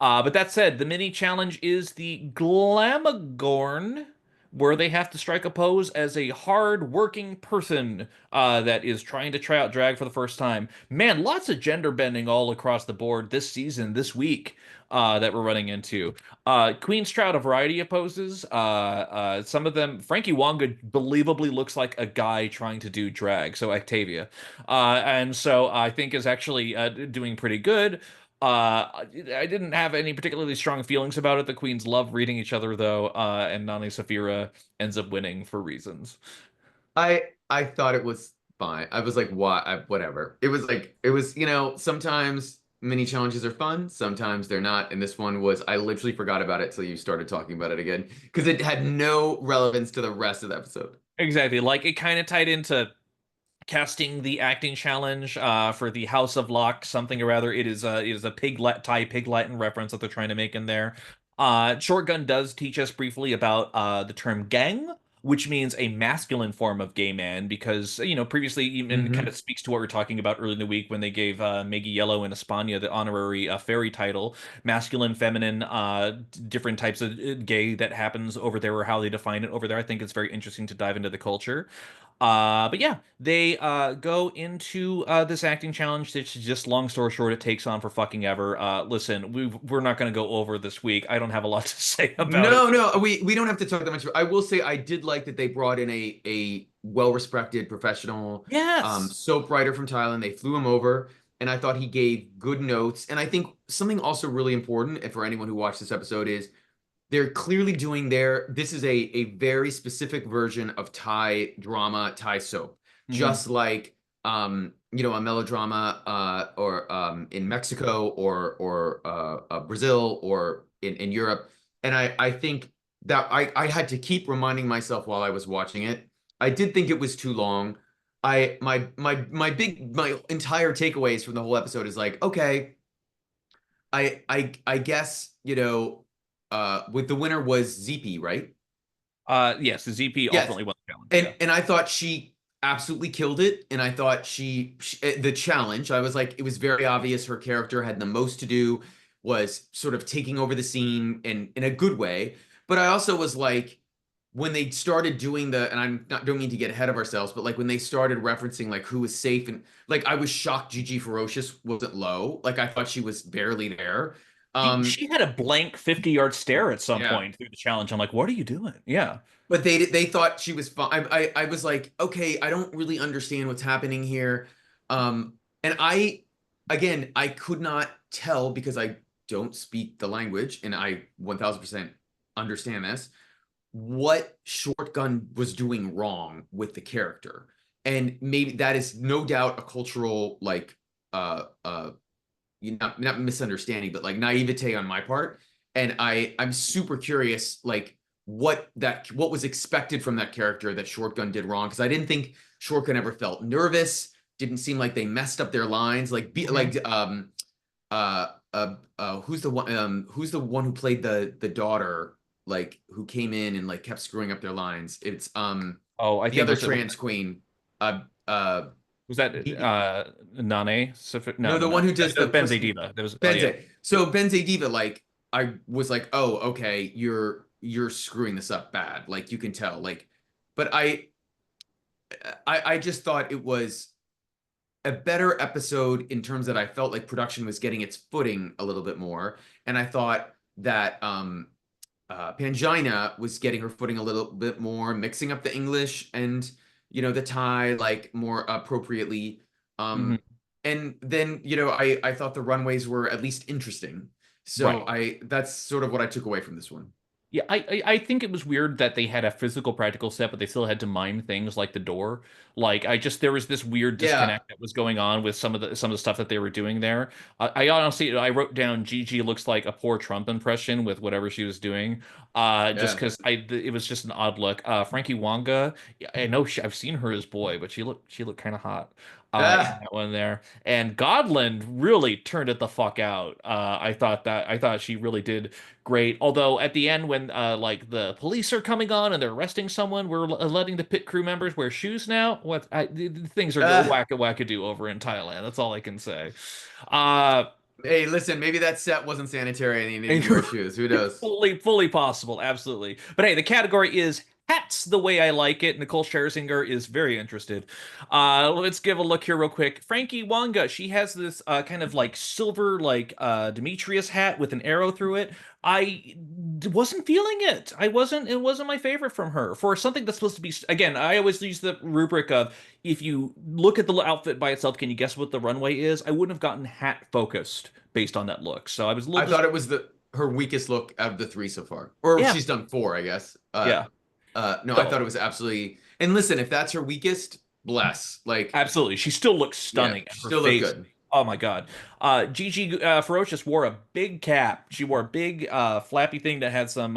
But that said, the mini challenge is the Glamagorn, where they have to strike a pose as a hard-working person that is trying to try out drag for the first time. Man, lots of gender bending all across the board this season, this week, that we're running into. Queen's tried a variety of poses. Some of them, Frankie Wonga believably looks like a guy trying to do drag, so Octavia. And so I think is actually doing pretty good. I didn't have any particularly strong feelings about it. The queens love reading each other though, and Nani Safira ends up winning for reasons. I thought it was fine. I was like, what? Whatever. It was like it was, sometimes mini challenges are fun, sometimes they're not. And this one was, I literally forgot about it till you started talking about it again because it had no relevance to the rest of the episode. Exactly. Like it kind of tied into casting the acting challenge for the House of Lock something or other. It is a Pig Latin reference that they're trying to make in there. Shotgun does teach us briefly about the term gang, which means a masculine form of gay man, because previously even kind of Hmm. speaks to what we are talking about early in the week when they gave Maggie Yellow in Espanya the honorary fairy title, masculine, feminine, different types of gay that happens over there or how they define it over there. I think it's very interesting to dive into the culture. But yeah, they go into this acting challenge. It's just long story short, it takes on for fucking ever. Listen, we're not going to go over this week. I don't have a lot to say about it. No, we don't have to talk that much. I will say I did like that they brought in a well-respected professional Yes. soap writer from Thailand. They flew him over, and I thought he gave good notes. And I think something also really important, and for anyone who watched this episode, is they're clearly doing this is a very specific version of Thai drama, Thai soap. Hmm. Just like a melodrama or in Mexico or Brazil or in Europe. And I think that I had to keep reminding myself while I was watching it. I did think it was too long. My entire takeaways from the whole episode is like, okay, I guess, with the winner was ZP, right? Yes, the ZP Yes. ultimately won the challenge. And Yeah. and I thought she absolutely killed it. And I thought the challenge, I was like, it was very obvious her character had the most to do, was sort of taking over the scene in a good way. But I also was like, when they started doing and I'm not don't mean to get ahead of ourselves, but like when they started referencing like who was safe, and like I was shocked Gigi Ferocious wasn't low. Like I thought she was barely there. She had a blank 50-yard stare at some Yeah. point through the challenge. I'm like, what are you doing? Yeah. But they thought she was fine. I was like, okay, I don't really understand what's happening here. And I could not tell because I don't speak the language, and I 1000% understand this, what Shotgun was doing wrong with the character. And maybe that is no doubt a cultural, like, not misunderstanding, but like naivete on my part. And I'm super curious, like what was expected from that character that Shotgun did wrong, because I didn't think Shotgun ever felt nervous. Didn't seem like they messed up their lines. Like be Mhm. like who's the one who played the daughter, like who came in and like kept screwing up their lines. It's Oh, I the think other was trans queen. Uh uh was that he, Nane? No, no, no, the one no. who does the Benze pussy. Diva. There was oh yeah. Benze. So Benze Diva, like I was like, oh, okay, you're screwing this up bad. Like you can tell. Like, but I just thought it was a better episode in terms that I felt like production was getting its footing a little bit more. And I thought that Pangina was getting her footing a little bit more, mixing up the English and the Thai like more appropriately. Mhm. And then I thought the runways were at least interesting. So Right. I that's sort of what I took away from this one. Yeah, I think it was weird that they had a physical practical set, but they still had to mime things like the door. Like I just there was this weird Yeah, disconnect that was going on with some of the stuff that they were doing there. I honestly I wrote down Gigi looks like a poor Trump impression with whatever she was doing. Just yeah. because it was just an odd look. Frankie Wonga, yeah, I know I've seen her as boy, but she looked kind of hot. In Ah, that one there, and Godland really turned it the fuck out. I thought she really did great. Although at the end, when like the police are coming on and they're arresting someone, we're letting the pit crew members wear shoes now. Things are go ah. wackadoo over in Thailand. That's all I can say. Uh, Hey, listen, maybe that set wasn't sanitary and he needed to wear shoes. Who knows? fully possible, absolutely. But hey, the category is hats the way I like it. Nicole Scherzinger is very interested. Let's give a look here real quick. Frankie Wanga, she has this kind of like silver like Demetrius hat with an arrow through it. Wasn't feeling it. It wasn't my favorite from her. For something that's supposed to be, again, I always use the rubric of if you look at the outfit by itself, can you guess what the runway is? I wouldn't have gotten hat focused based on that look. So I was a little I thought it disappointed. was the her weakest look out of the three so far. Or Yeah, she's done four, I guess. yeah. No, I thought it So was absolutely. And listen, if that's her weakest, bless. Like, absolutely, she still looks yeah, stunning, and she her still looked face. good. Oh my God. Gigi Ferocious wore a big cap. She wore a big flappy thing that had some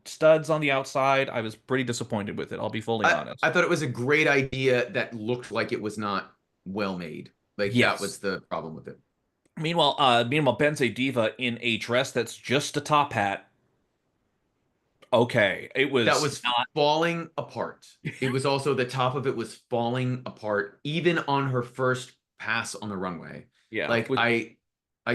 studs on the outside. I was pretty disappointed with it. I'll be fully I honest. thought it was a great idea that looked like it was not well made. Like that was Yes. the problem with it. Meanwhile, Benze Diva in a dress that's just a top hat. Okay, it That was was not. falling apart. It was also the top of it was falling apart, even on her first pass on the runway. Yeah, Like I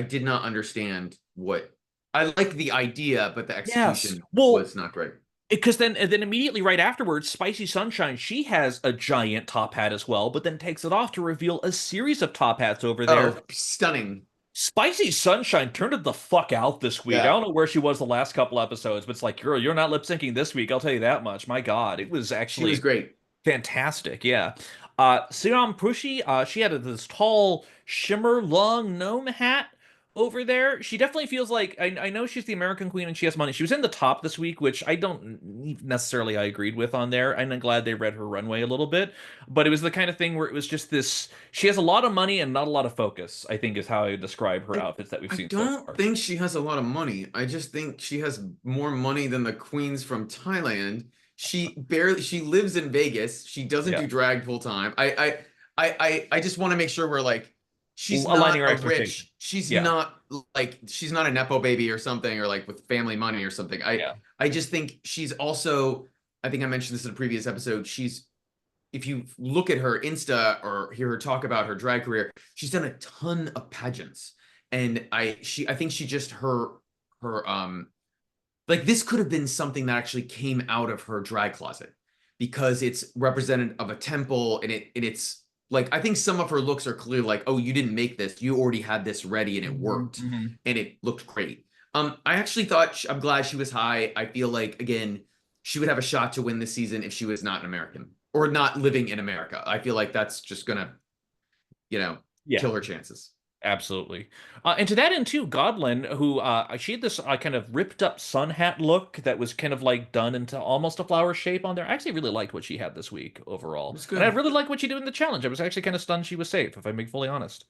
did not understand what I like the idea, but the yes. execution Well, was not great. Because then, and then immediately right afterwards, Spicy Sunshine, she has a giant top hat as well, but then takes it off to reveal a series of top hats over there. Oh, stunning. Spicy Sunshine turned it the fuck out this week. I Yeah, don't know where she was the last couple episodes, but it's like, girl, you're not lip syncing this week. I'll tell you that much. My God, it was she was actually great. fantastic. Yeah. Siram Pushi, she had this tall shimmer long gnome hat over there. She definitely feels like I know she's the American queen and she has money. She was in the top this week, which I don't necessarily I agreed with on there. And I'm glad they read her runway a little bit. But it was the kind of thing where it was just this she has a lot of money and not a lot of focus, I think is how I would describe her I, outfits that we've I seen so don't far. think she has a lot of money. I just think she has more money than the queens from Thailand. She lives in Vegas. She doesn't Yeah. do drag full time. I just want to make sure we're like, she's Aligning not our a expectations. rich, she's Yeah. not like she's not a Nepo baby or something, or like with family money or something. Yeah. I just think she's also, I think I mentioned this in a previous episode. If you look at her Insta or hear her talk about her drag career, she's done a ton of pageants. And I think she just her like this could have been something that actually came out of her drag closet because it's representative of a temple and it's like I think some of her looks are clearly like, oh, you didn't make this, you already had this ready and it worked Mhm. and it looked great. I actually thought I'm glad she was high. I feel like again she would have a shot to win this season if she was not an American or not living in America. I feel like that's just gonna, you know, Yeah. kill her chances. Absolutely. And to that end, too, Godlin, who she had this kind of ripped up sun hat look that was kind of like done into almost a flower shape on there. I actually really liked what she had this week It overall. was And I good. really liked what she did in the challenge. I was actually kind of stunned she was safe, if I'm being fully honest.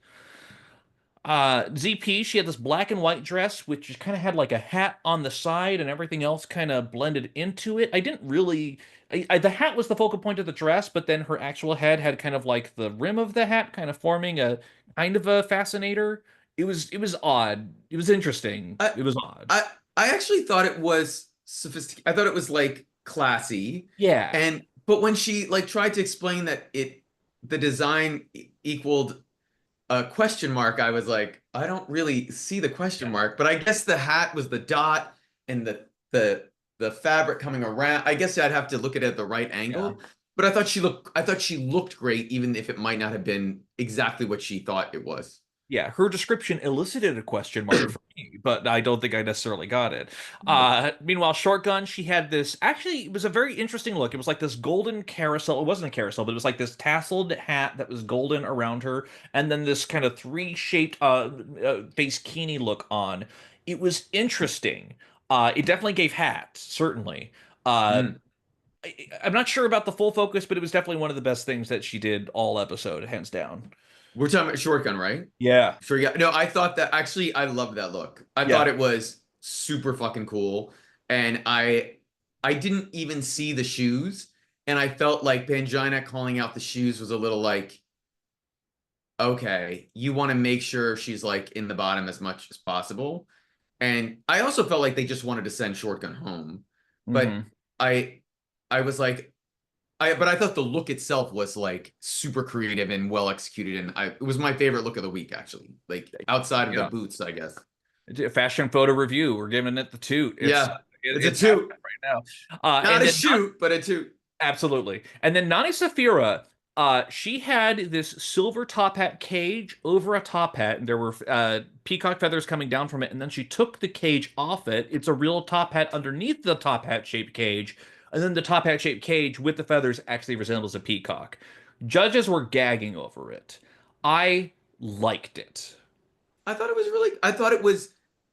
ZP, she had this black and white dress, which just kind of had like a hat on the side and everything else kind of blended into it. I didn't really. The hat was the focal point of the dress, but then her actual head had kind of like the rim of the hat kind of forming a kind of a fascinator. It was odd. It was interesting. I It was odd. I I actually thought it was sophisticated. I thought it was like classy. Yeah. And but when she like tried to explain that the design equaled a question mark, I was like, I don't really see the question Yeah. mark, but I guess the hat was the dot and the fabric coming around. I guess I'd have to look at it at the right Yeah. angle. But I thought she looked great, even if it might not have been exactly what she thought it was. Yeah, her description elicited a question mark for me, but I don't think I necessarily got it. Meanwhile, Shotgun, she had this actually it was a very interesting look. It was like this golden carousel. It wasn't a carousel, but it was like this tasseled hat that was golden around her, and then this kind of three-shaped face kini look on. It was interesting. It definitely gave hats, certainly. Uh, Mm. I'm not sure about the full focus, but it was definitely one of the best things that she did all episode, hands down. We're talking about shotgun, right? Yeah. Sure. Yeah. No, I thought that actually I loved that look. I thought Yeah. it was super fucking cool. And I didn't even see the shoes. And I felt like Pangina calling out the shoes was a little like, okay, you want to make sure she's like in the bottom as much as possible. And I also felt like they just wanted to send Shotgun home. But Hmm. I I was like, but I thought the look itself was like super creative and well executed, and it was my favorite look of the week actually. Like outside of the Yeah. boots, I guess. Fashion photo review. We're giving it the toot. Yeah, it's a It's toot, happening right now. not And a then not shoot, but a toot. absolutely. And then Nani Safira, she had this silver top hat cage over a top hat, and there were peacock feathers coming down from it. And then she took the cage off it. It's a real top hat underneath the top hat shaped cage, and then the top hat shaped cage with the feathers actually resembles a peacock. Judges were gagging over it. I liked it. I thought it was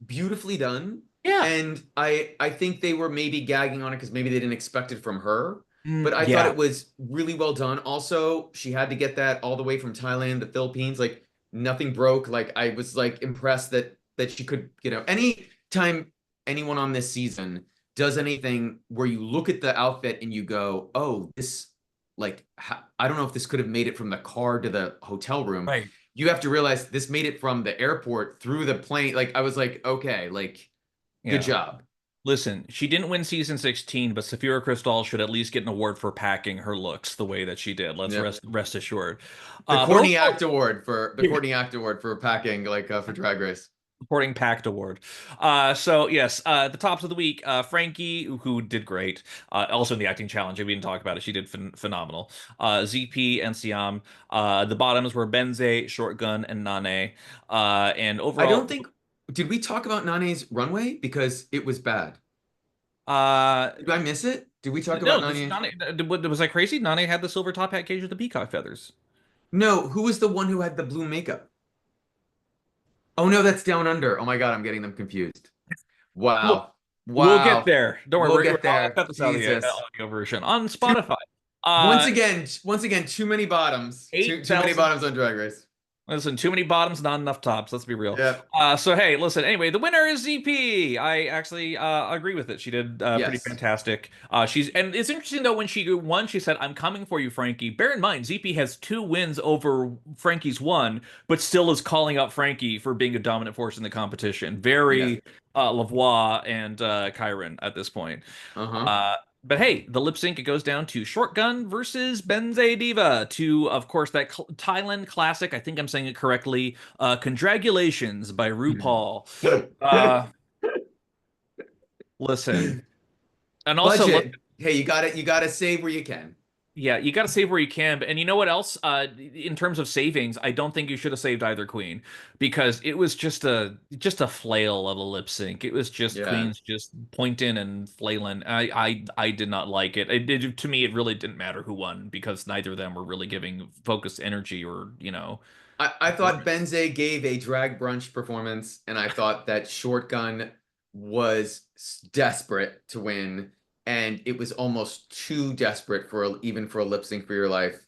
beautifully done, Yeah. and I think they were maybe gagging on it because maybe they didn't expect it from her. But I thought Yeah. it was really well done. Also, she had to get that all the way from Thailand, the Philippines. Like nothing broke. Like I was like impressed that she could, any time anyone on this season does anything where you look at the outfit and you go, "Oh, this like I don't know if this could have made it from the car to the hotel room." Right. You have to realize this made it from the airport through the plane. Like I was like, "Okay, like good Yeah. job." Listen, she didn't win season 16, but Safira Crystal should at least get an award for packing her looks the way that she did. Let's Yeah. rest assured. The But Courtney overall, Act Award for the Courtney Act Award for packing like for Drag Race. Supporting Pact Award. So yes, the tops of the week, Frankie, who did great. Also in the acting challenge, we didn't talk about it. She did phenomenal. ZP and Siam. The bottoms were Benze, Shotgun, and Nane. And I overall, don't think, did we talk about Nane's runway? Because it was bad. uh, Did I miss it? Did we talk about no, this Nane? Nane, was I crazy? Nane had the silver top hat cage with the peacock feathers. No, who was the one who had the blue makeup? Oh no, that's Down Under. Oh my God, I'm getting them confused. We'll, Wow. we'll get Wow. there. Don't worry, We'll we're get I'll there. cut this out of the Jesus. audio version on Too, Spotify. once Uh, again, once again, too many bottoms. Too many 8,000. bottoms on Drag Race. Listen, too many bottoms, not enough tops. Let's be real. Yep. So hey, listen. Anyway, the winner is ZP. I actually agree with it. She did pretty Yes. fantastic. And it's interesting though when she won, she said, "I'm coming for you, Frankie." Bear in mind, ZP has 2 wins over Frankie's one, but still is calling out Frankie for being a dominant force in the competition. Yes. Very Lavoie and Kyron at this point. Uh-huh. Uh, but hey, the lip sync, it goes down to Shotgun versus Benze Diva to, of course, that Thailand classic. I think I'm saying it correctly. Congratulations by RuPaul. Uh, Listen, and also look, Budget. Hey, you gotta save where you can. yeah, you got to save where you can. And you know what else? In terms of savings, I don't think you should have saved either queen because it was just a flail of a lip sync. It was just Yeah. queens just pointing and flailing. I did not like it. To me, it really didn't matter who won because neither of them were really giving focused energy or I thought performance. Benze gave a drag brunch performance, and I thought that Shotgun was desperate to win, and it was almost too desperate for even for a lip sync for your life.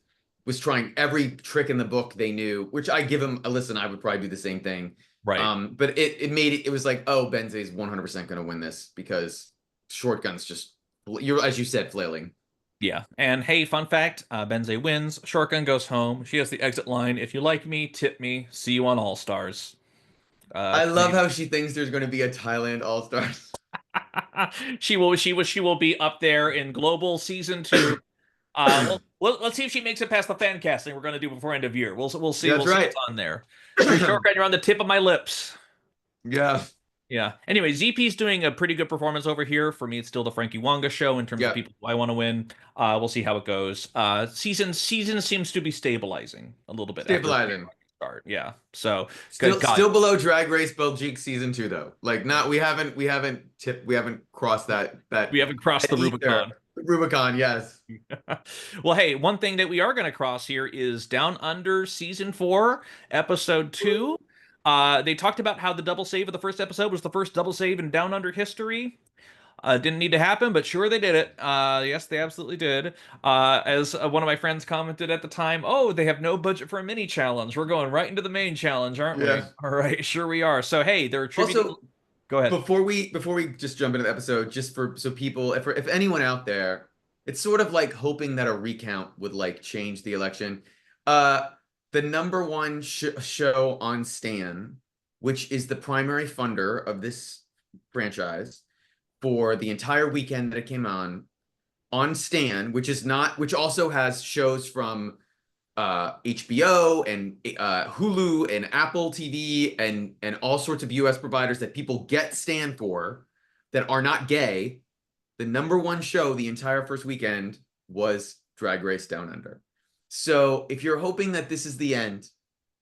Was trying every trick in the book they knew, which I give him a listen. I would probably do the same thing. Right. But it made it was like, oh, Benze is 100% going to win this because Shotgun's just you're as you said flailing. Yeah. And hey, fun fact, Benze wins. Shotgun goes home. She has the exit line. If you like me, tip me. See you on All Stars. I love Canadian. how she thinks there's going to be a Thailand All Stars. She will be up there in Global season 2. Let's see if she makes it past the fan casting we're going to do before end of year. That's We'll see right. what's on there. Shortcut, you're on the tip of my lips. Yeah. Yeah. Anyway, ZP's doing a pretty good performance over here. For me, it's still the Frankie Wonga show in terms of Yeah. people who I want to win. We'll see how it goes. Season seems to be stabilizing a little bit after a pretty Stabilizing. rocky start. Yeah. So good Still God. still below Drag Race Belgique season 2 though. Like not we haven't crossed We haven't crossed that the ether. Rubicon. Rubicon, yes. Well, hey, one thing that we are going to cross here is Down Under Season 4, Episode 2. They talked about how the double save of the first episode was the first double save in Down Under history. Didn't need to happen, but sure they did it. Yes, they absolutely did. As one of my friends commented at the time, oh, they have no budget for a mini challenge. We're going right into the main challenge, aren't we? Yeah. All right, sure we are. So, hey, they're attributing. Also, Go ahead. before we just jump into the episode, just for so people, if anyone out there, it's sort of like hoping that a recount would like change the election. Uh, the number one show on Stan, which is the primary funder of this franchise for the entire weekend that it came on Stan, which also has shows from HBO and Hulu and Apple TV and all sorts of US providers that people get Stan for that are not gay. The number one show the entire first weekend was Drag Race Down Under. So if you're hoping that this is the end,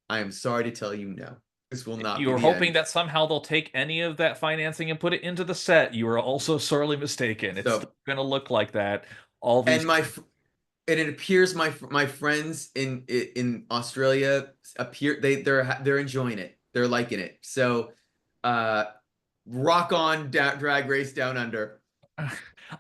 I am sorry to tell you no. This will not You be were the hoping end. that somehow they'll take any of that financing and put it into the set. You were also sorely mistaken. It's So still going to look like that. All these. and and it appears my friends in Australia appear they're enjoying it. They're liking it. So uh rock on Drag Race Down Under.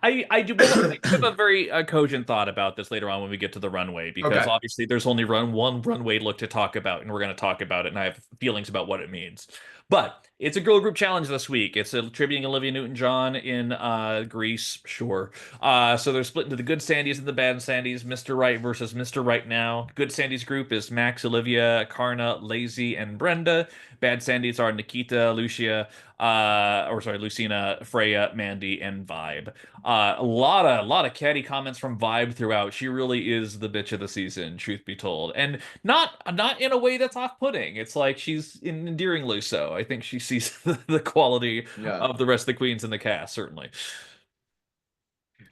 I do. Well, I have a very cogent thought about this later on when we get to the runway, because Okay. obviously there's only one runway look to talk about, and we're going to talk about it, and I have feelings about what it means. But it's a girl group challenge this week. It's attributing Olivia Newton-John in Greece, sure. So they're split into the good Sandys and the bad Sandys. Mr. Right versus Mr. Right now. Good Sandys group is Max, Olivia, Karna, Lazy, and Brenda. Bad Sandys are Nikita, Lucia, or sorry, Lucina, Freya, Mandy, and Vibe. A lot of catty comments from Vibe throughout. She really is the bitch of the season, truth be told, and not in a way that's off-putting. It's like she's endearingly so. I think she sees the quality Yeah. of the rest of the queens in the cast, certainly.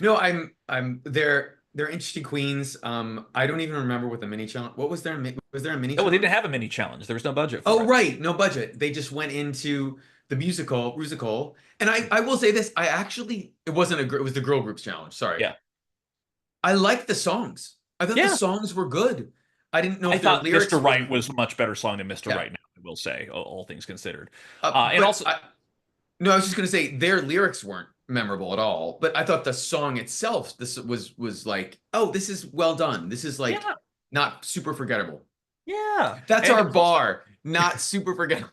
No, I'm they're interesting queens. I don't even remember what the mini challenge. What was there? Was there a mini Oh, well, they didn't challenge? have a mini challenge. There was no budget for Oh, it. right, no budget. They just went into the musical, Rusical. And I will say this, I actually it wasn't it was the girl groups challenge. Sorry. Yeah, I liked the songs. I thought the yeah. songs were good. I didn't know I if their thought Mr. lyrics Right were was a much better song than Mr. yeah. Right now, I will say, all things considered. And But also, I no, I was just gonna say their lyrics weren't memorable at all. But I thought the song itself, this was like, oh, this is well done. This is like yeah, not super forgettable. yeah. That's And our it was also bar, not super forgettable.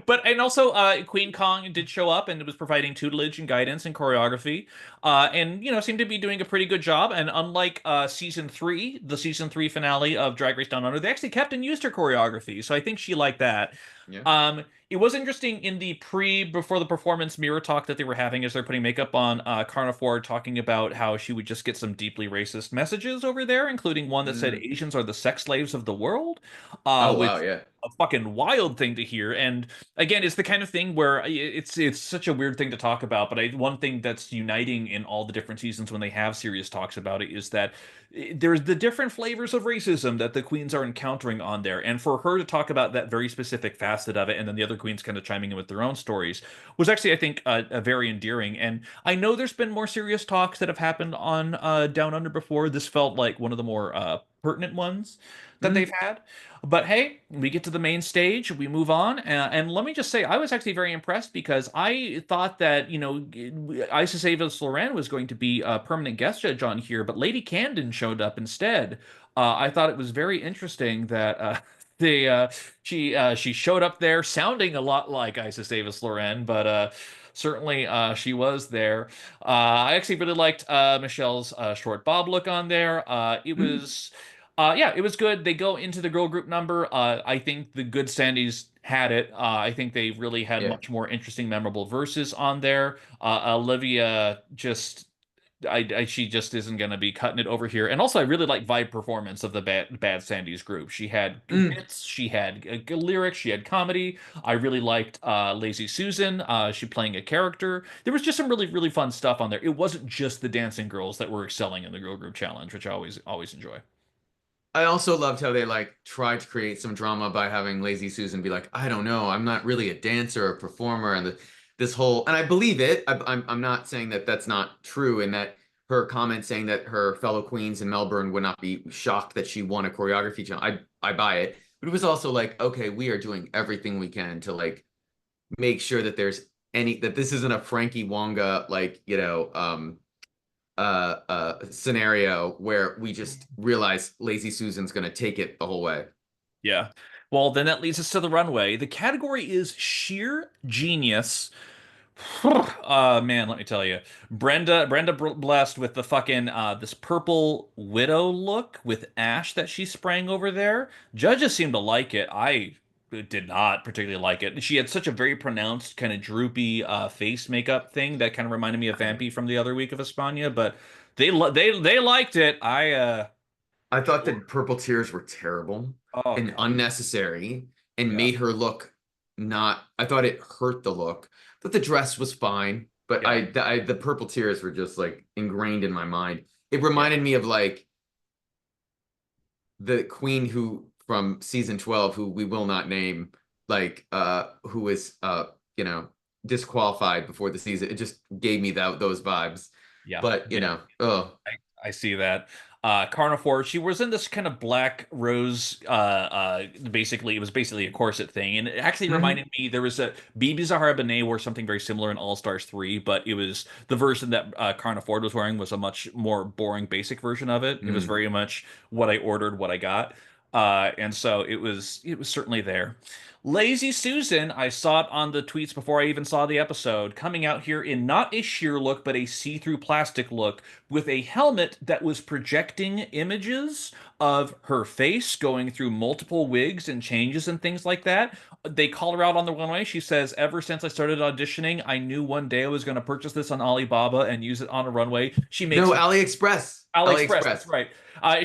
But and also Queen Kong did show up and was providing tutelage and guidance and choreography, and seemed to be doing a pretty good job. And unlike season three, the season three finale of Drag Race Down Under, they actually kept and used her choreography, so I think she liked that. Yeah. It was interesting in the before the performance mirror talk that they were having as they're putting makeup on Carnivore, talking about how she would just get some deeply racist messages over there, including one that said Mm. Asians are the sex slaves of the world, Oh wow, which yeah. a fucking wild thing to hear. And again, it's the kind of thing where it's such a weird thing to talk about, but one thing that's uniting in all the different seasons when they have serious talks about it is that there's the different flavors of racism that the queens are encountering on there. And for her to talk about that very specific facet of it, and then the other queens kind of chiming in with their own stories, was actually, I think, a very endearing. And I know there's been more serious talks that have happened on Down Under before. This felt like one of the more pertinent ones that they've Mm. had. But hey, we get to the main stage, we move on, and let me just say, I was actually very impressed because I thought that, Isis Ava Loren was going to be a permanent guest judge on here, but Lady Camden showed up instead. I thought it was very interesting that they she showed up there sounding a lot like Isis Davis Loren, but certainly she was there. I actually really liked Michelle's short bob look on there. It Mm. was. Yeah, it was good. They go into the girl group number. I think the good Sandys had it. I think they really had Yeah. much more interesting, memorable verses on there. Olivia just she just isn't going to be cutting it over here. And also, I really like vibe performance of the Bad Sandy's group. She had Mm. bits, she had lyrics, she had comedy. I really liked Lazy Susan. She playing a character. There was just some really really fun stuff on there. It wasn't just the dancing girls that were excelling in the girl group challenge, which I always enjoy. I also loved how they like tried to create some drama by having Lazy Susan be like, I don't know, I'm not really a dancer or performer, and this whole, and I believe it. I'm not saying that that's not true, and that her comment saying that her fellow queens in Melbourne would not be shocked that she won a choreography challenge. I buy it, but it was also like, okay, we are doing everything we can to like make sure that there's any that this isn't a Frankie Wonga like scenario where we just realize Lazy Susan's gonna take it the whole way. Yeah. Well, then that leads us to the runway. The category is sheer genius. Man, let me tell you. Brenda blessed with the fucking this purple widow look with ash that she sprang over there. Judges seemed to like it. I did not particularly like it. She had such a very pronounced kind of droopy face makeup thing that kind of reminded me of Vampy from the other week of Espanya, but they liked it. I thought that purple tears were terrible Oh and God. unnecessary and Yeah. made her look not. I thought it hurt the look. But the dress was fine. But Yeah. the purple tears were just like ingrained in my mind. It Yeah. reminded me of like the queen who from season 12, who we will not name, like who was you know, disqualified before the season. It just gave me those vibes. Yeah. But oh. I see that. Carnivore, she was in this kind of black rose, basically, it was basically a corset thing. And it actually Mhm. reminded me, there was a BB Zahara Benet wore something very similar in All Stars 3, but it was the version that Carnivore was wearing was a much more boring, basic version of it. It was Mm. very much what I ordered, what I got. And so it was certainly there. Lazy Susan, I saw it on the tweets before I even saw the episode, coming out here in not a sheer look, but a see-through plastic look with a helmet that was projecting images of her face going through multiple wigs and changes and things like that. They call her out on the runway. She says, ever since I started auditioning, I knew one day I was going to purchase this on Alibaba and use it on a runway. She makes No, AliExpress. AliExpress, that's AliExpress. right.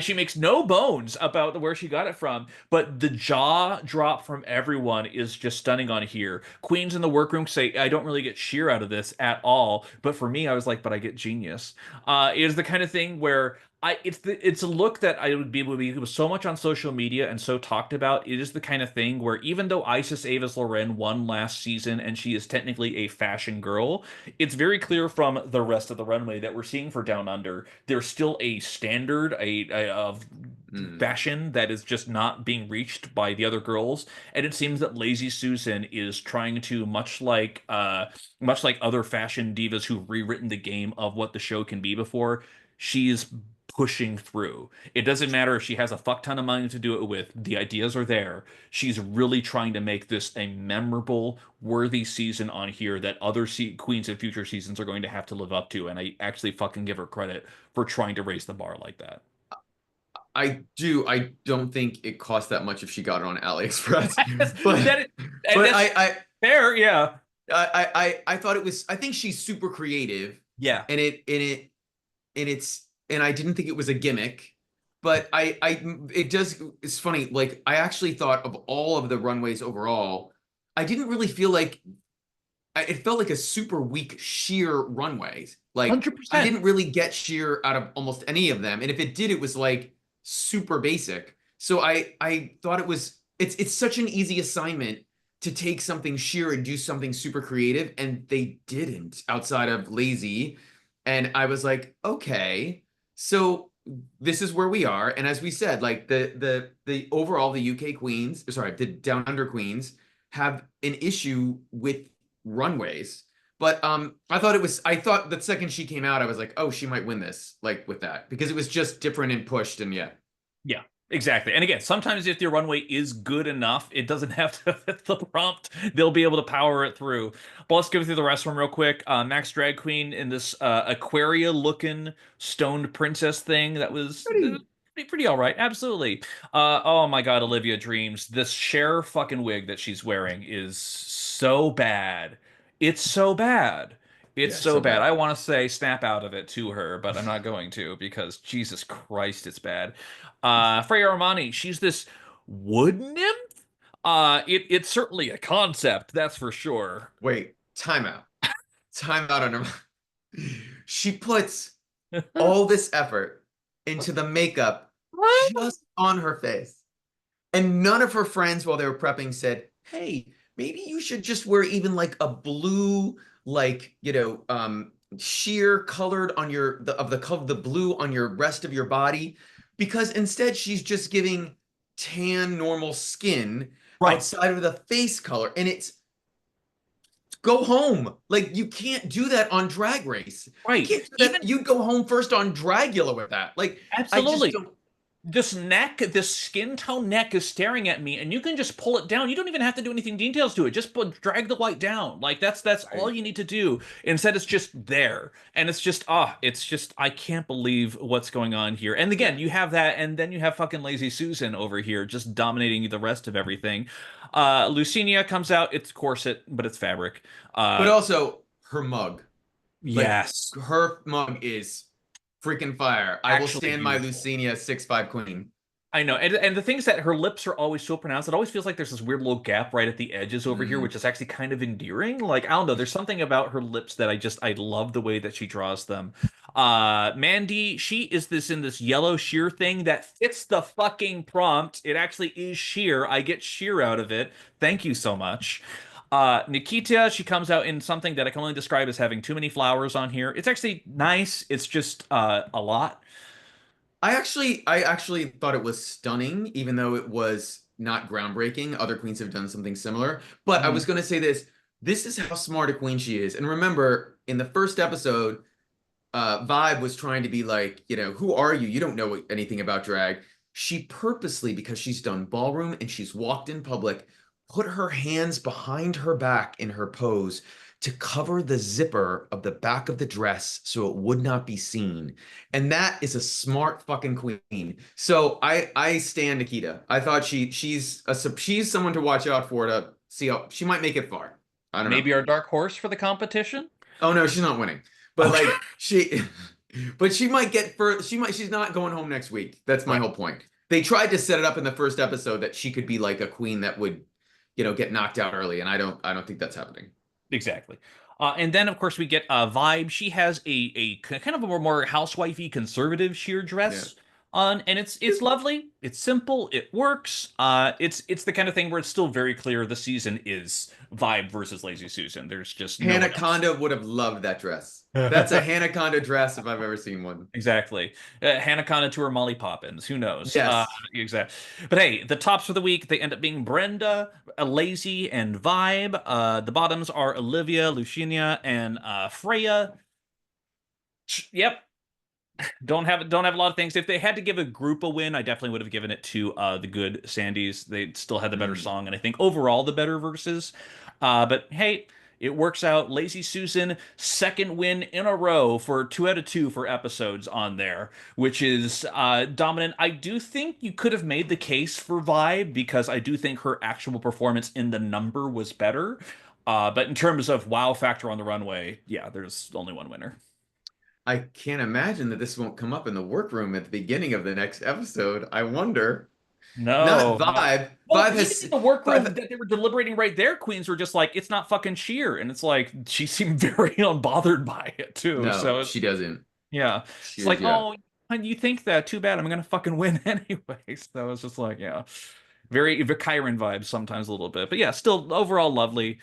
She makes no bones about where she got it from, but the jaw drop from everyone is just stunning on here. Queens in the workroom say, I don't really get sheer out of this at all, but for me, I was like, but I get genius. It is the kind of thing where it's a look that I would be able to be, it was so much on social media and so talked about. It is the kind of thing where even though Isis Avis Loren won last season and she is technically a fashion girl, it's very clear from the rest of the runway that we're seeing for Down Under. There's still a standard of fashion that is just not being reached by the other girls, and it seems that Lazy Susan is trying to, much like other fashion divas who've rewritten the game of what the show can be before, she's pushing through. It doesn't matter if she has a fuck ton of money to do it with. The ideas are there. She's really trying to make this a memorable, worthy season on here that other queens in future seasons are going to have to live up to. And I actually fucking give her credit for trying to raise the bar like that. I do. I don't think it cost that much if she got it on AliExpress. But that is, but I fair, yeah. I thought it was, I think she's super creative. Yeah. And I didn't think it was a gimmick. But it's funny, like I actually thought of all of the runways overall, I didn't really feel like it felt like a super weak sheer runway. Like 100%. I didn't really get sheer out of almost any of them. And if it did, it was like super basic. So I thought it's such an easy assignment to take something sheer and do something super creative, and they didn't outside of Lazy. And I was like, okay, so this is where we are. And as we said, like the overall the UK queens, sorry, the Down Under queens have an issue with runways. But I thought the second she came out, I was like, oh, she might win this, like with that, because it was just different and pushed, and yeah. Yeah, exactly. And again, sometimes if your runway is good enough, it doesn't have to fit the prompt. They'll be able to power it through. But let's go through the rest of them real quick. Max Drag Queen in this Aquaria-looking stoned princess thing that was pretty all right. Absolutely. Oh my God, Olivia Dreams. This Cher fucking wig that she's wearing is so bad. It's so bad. It's Yeah, so so bad. bad. I want to say snap out of it to her, but I'm not going to because Jesus Christ, it's bad. Freya Armani, she's this wood nymph. It's certainly a concept, that's for sure. Wait, timeout. Timeout on her. She puts all this effort into the makeup just on her face. And none of her friends, while they were prepping, said, hey, maybe you should just wear even like a blue, like, sheer colored on the blue on your rest of your body. Because instead she's just giving tan normal skin Right. outside of the face color. And it's go home. Like you can't do that on Drag Race. Right. You can't do that. You'd go home first on Dragula with that. Like Absolutely. I just don't. This skin tone neck is staring at me, and you can just pull it down. You don't even have to do anything details to it. Just drag the white down. Like that's all you need to do. Instead, it's just there, and it's just I can't believe what's going on here. And again, you have that, and then you have fucking Lazy Susan over here just dominating the rest of everything. Lucinia comes out. It's corset, but it's fabric. But also her mug. Yes, like, her mug is freaking fire. I will stand my Lucinia 6'5" queen. I know. And the thing is that her lips are always so pronounced. It always feels like there's this weird little gap right at the edges over here, which is actually kind of endearing. Like, I don't know. There's something about her lips that I love the way that she draws them. Mandy, she is in this yellow sheer thing that fits the fucking prompt. It actually is sheer. I get sheer out of it. Thank you so much. Nikita, she comes out in something that I can only describe as having too many flowers on here. It's actually nice. It's just a lot. I actually thought it was stunning, even though it was not groundbreaking. Other queens have done something similar. But I was going to say this. This is how smart a queen she is. And remember, in the first episode, Vibe was trying to be like, who are you? You don't know anything about drag. she purposely, because she's done ballroom and she's walked in public, put her hands behind her back in her pose to cover the zipper of the back of the dress so it would not be seen. And that is a smart fucking queen. So I stand Nikita. I thought she's someone to watch out for, to see how she might make it far. I don't know. Maybe our dark horse for the competition. Oh no, she's not winning. But Okay. like but she might get further. She's not going home next week. That's my Right. whole point. They tried to set it up in the first episode that she could be like a queen that would, get knocked out early, and I don't think that's happening. Exactly. And then, of course, we get Vibe. She has a kind of a more housewifey, conservative sheer Yeah. dress on, and it's lovely. It's simple. It works. It's the kind of thing where it's still very clear the season is Vibe versus Lazy Susan. There's just no Hannah one else. Conda would have loved that dress. That's a Hannah Conda dress if I've ever seen one. Exactly. Hannah Conant to her Molly Poppins. Who knows? Yes. Exactly. But hey, the tops for the week, they end up being Brenda, Lazy, and Vibe. The bottoms are Olivia, Lucinia, and Freya. Yep. Don't have a lot of things. If they had to give a group a win, I definitely would have given it to the good Sandys. They still had the better Mm. song, and I think overall the better verses. But hey, it works out. Lazy Susan, second win in a row for 2 out of 2 for episodes on there, which is dominant. I do think you could have made the case for Vibe because I do think her actual performance in the number was better. But in terms of wow factor on the runway, yeah, there's only one winner. I can't imagine that this won't come up in the workroom at the beginning of the next episode. I wonder. Not No, no. Vibe. Well, Vibe even has in the workroom Vibe. that they were deliberating right there, queens were just like, it's not fucking sheer. And it's like, she seemed very unbothered by it too. No, So, she doesn't. yeah. It's She like, yeah. oh, you think that? Too bad. I'm going to fucking win anyway. So it's just like, yeah. Very Chiron vibes sometimes a little bit. But yeah, still overall lovely.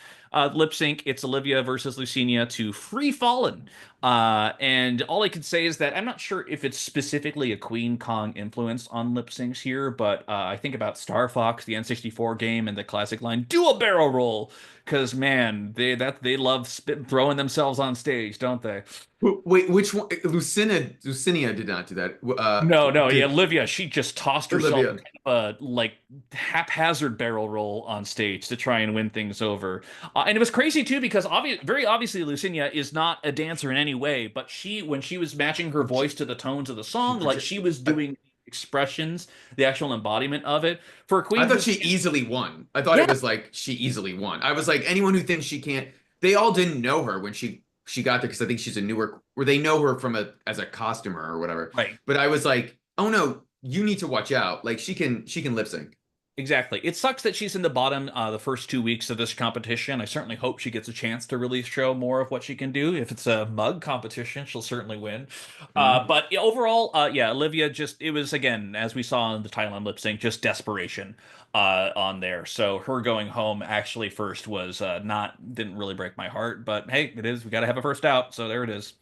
Lip sync, it's Olivia versus Lucinia to Free Fallen. And all I could say is that I'm not sure if it's specifically a Queen Kong influence on lip syncs here, but I think about Star Fox, the N64 game, and the classic line, do a barrel roll. Because man, they love throwing themselves on stage, don't they? Wait, which one? Lucinia did not do that. No, no, yeah, Did Olivia, she just tossed herself in Olivia? kind of a like haphazard barrel roll on stage to try and win things over. And it was crazy too because very obviously Lucinia is not a dancer in any way, but when she was matching her voice to the tones of the She song, like project. she was doing expressions, the actual embodiment of it. For a I queen thought who's she easily won. I thought yeah, it was like she easily won. I was like, anyone who thinks she can't, they all didn't know her when she got there because I think she's a newer, or they know her from as a costumer or whatever. right. But I was like, oh no, you need to watch out. Like she can lip sync. Exactly. It sucks that she's in the bottom the first 2 weeks of this competition. I certainly hope she gets a chance to really show more of what she can do. If it's a mug competition, she'll certainly win. Mhm. But yeah, overall, yeah, Olivia it was, again, as we saw in the Thailand lip sync, just desperation on there. So her going home actually first was didn't really break my heart. But hey, it is. We got to have a first out. So there it is.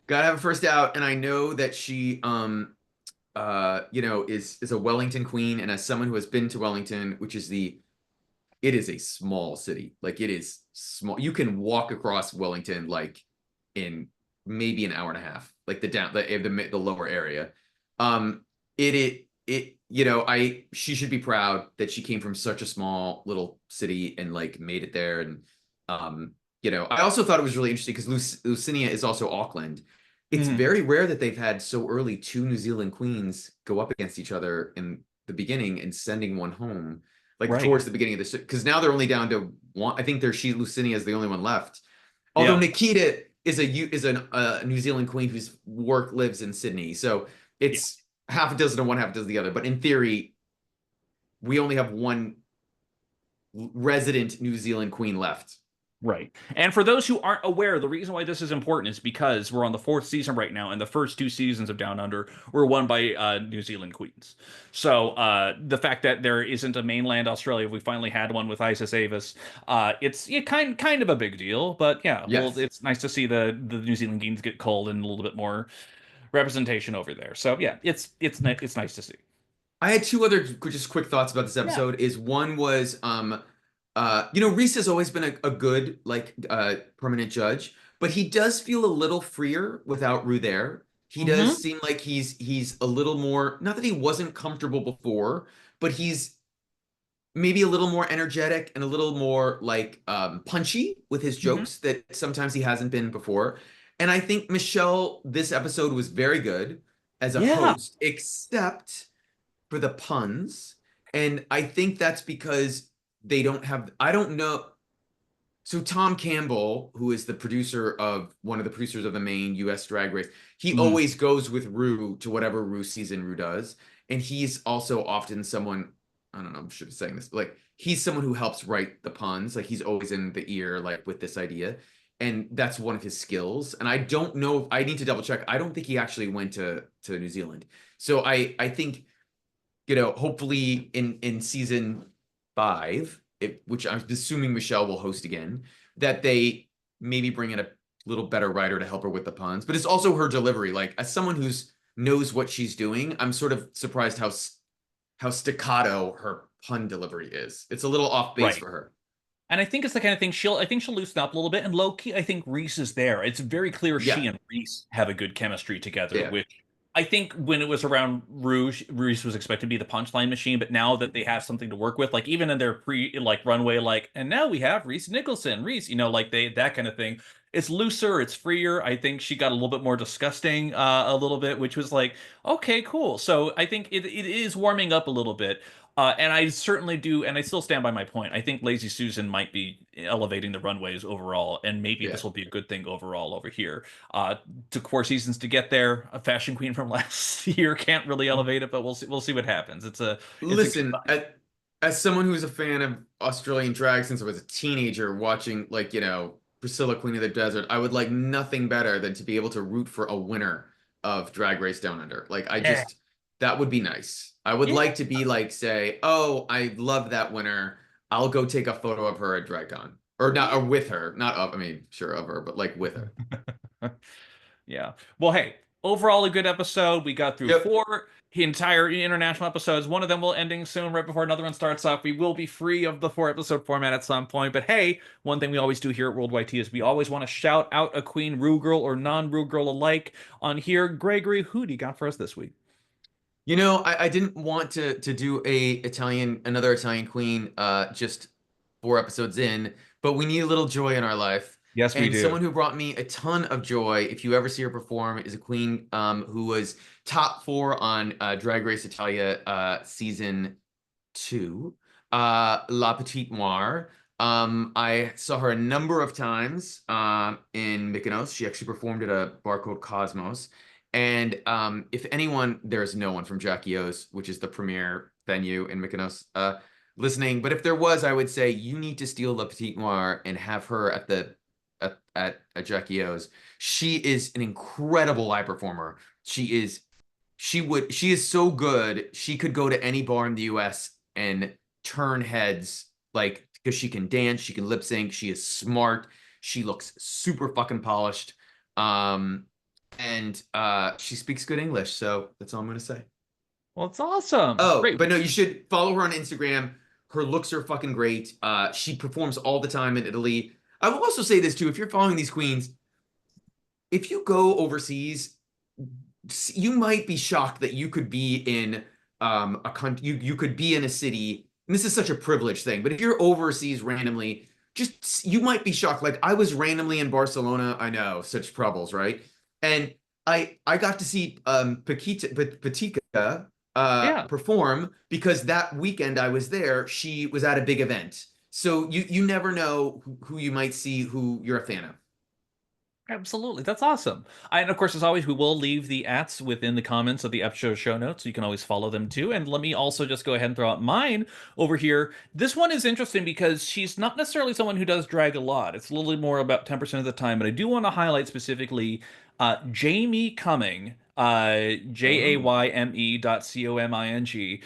Gotta have a first out, and I know that she is a Wellington queen, and as someone who has been to Wellington, which is it is a small city. Like it is small. You can walk across Wellington like in maybe an hour and a half, like the lower area. I she should be proud that she came from such a small little city and like made it there. And I also thought it was really interesting because Lucinia is also Auckland. It's Mhm. very rare that they've had so early two New Zealand queens go up against each other in the beginning and sending one home like Right. towards the beginning of this, because now they're only down to one. I think Lucinia is the only one left. Although Yeah. Nikita is a New Zealand queen whose work lives in Sydney, so Yeah. it's half a dozen to one, half a dozen the other. But in theory, we only have one resident New Zealand queen left. Right. And for those who aren't aware, the reason why this is important is because we're on the fourth season right now, and the first 2 seasons of Down Under were won by New Zealand queens. So the fact that there isn't a mainland Australia, we finally had one with Isis Avis. It's kind of a big deal, but yeah, well, Yes. it's nice to see the New Zealand queens get called and a little bit more representation over there. So yeah, it's nice to see. I had two other just quick thoughts about this Yeah. episode. Is one was Reese has always been a good like permanent judge, but he does feel a little freer without Rue there. He does Hmm. seem like he's a little more, not that he wasn't comfortable before, but he's maybe a little more energetic and a little more like punchy with his Hmm. jokes that sometimes he hasn't been before. And I think Michelle, this episode was very good as a Yeah. host, except for the puns. And I think that's because they don't have, I don't know. So Tom Campbell, who is the producer of one of the producers of the main US Drag Race, he Mm. always goes with Rue to whatever Rue season Rue does. And he's also often someone, I don't know, I should be saying this, but like he's someone who helps write the puns. Like he's always in the ear, like with this idea. And that's one of his skills. And I don't know if I need to double check. I don't think he actually went to New Zealand. So I think, hopefully in season 5, which I'm assuming Michelle will host again, that they maybe bring in a little better writer to help her with the puns. But it's also her delivery. Like as someone who's knows what she's doing, I'm sort of surprised how staccato her pun delivery is. It's a little off base Right. for her. And I think it's the kind of thing I think she'll loosen up a little bit. And low key, I think Reese is there. It's very clear Yeah, she and Reese have a good chemistry together, yeah, which I think when it was around Rouge, Reese was expected to be the punchline machine. But now that they have something to work with, like even in their like runway, like, and now we have Reese Nicholson, Reese, like that kind of thing. It's looser, it's freer. I think she got a little bit more disgusting, a little bit, which was like, okay, cool. So I think it is warming up a little bit. And I certainly do, and I still stand by my point. I think Lazy Susan might be elevating the runways overall, and maybe yeah. this will be a good thing overall over here. Took 4 seasons to get there. A fashion queen from last year can't really elevate it, but we'll see. We'll see what happens. It's a good Listen, sign. as someone who's a fan of Australian drag since I was a teenager, watching like, Priscilla, Queen of the Desert, I would like nothing better than to be able to root for a winner of Drag Race Down Under. Like Yeah, that would be nice. I would yeah. like to be like, say, oh, I love that winner. I'll go take a photo of her at DragCon. Or not, Yeah. or with her. Not of, I mean, sure of her, but like with her. Yeah. Well, hey, overall a good episode. We got through Yep. 4 entire international episodes. One of them will ending soon, right before another one starts up. We will be free of the 4 episode format at some point. But hey, one thing we always do here at World YT is we always want to shout out a queen, Rue girl or non-Rue girl alike on here. Gregory, who do you got for us this week? I didn't want to do another Italian queen just 4 episodes in, but we need a little joy in our life. Yes, we And do. someone who brought me a ton of joy, if you ever see her perform, is a queen who was top 4 on Drag Race Italia season 2, La Petite Noire. I saw her a number of times in Mykonos. She actually performed at a bar called Cosmos. And if anyone, there's no one from Jackie O's, which is the premier venue in Mykonos, listening. But if there was, I would say you need to steal La Petite Noire and have her at Jackie O's. She is an incredible live performer. She is so good. She could go to any bar in the US and turn heads, like, because she can dance, she can lip sync, she is smart, she looks super fucking polished. And she speaks good English, so that's all I'm gonna say. Well, it's awesome. Oh, Great. but no, you should follow her on Instagram. Her looks are fucking great. She performs all the time in Italy. I will also say this too: if you're following these queens, if you go overseas, you might be shocked that you could be in a country, you could be in a city, and this is such a privileged thing, but if you're overseas randomly, just you might be shocked. Like I was randomly in Barcelona. I know, such troubles, right? And I got to see Patika Yeah. perform because that weekend I was there, she was at a big event. So you never know who you might see who you're a fan of. Absolutely. That's awesome. And of course, as always, we will leave the ats within the comments of the episode show notes. So you can always follow them too. And let me also just go ahead and throw out mine over here. This one is interesting because she's not necessarily someone who does drag a lot. It's a little bit more about 10% of the time. But I do want to highlight specifically Jamie Cumming. Oh. JAYME.COMING.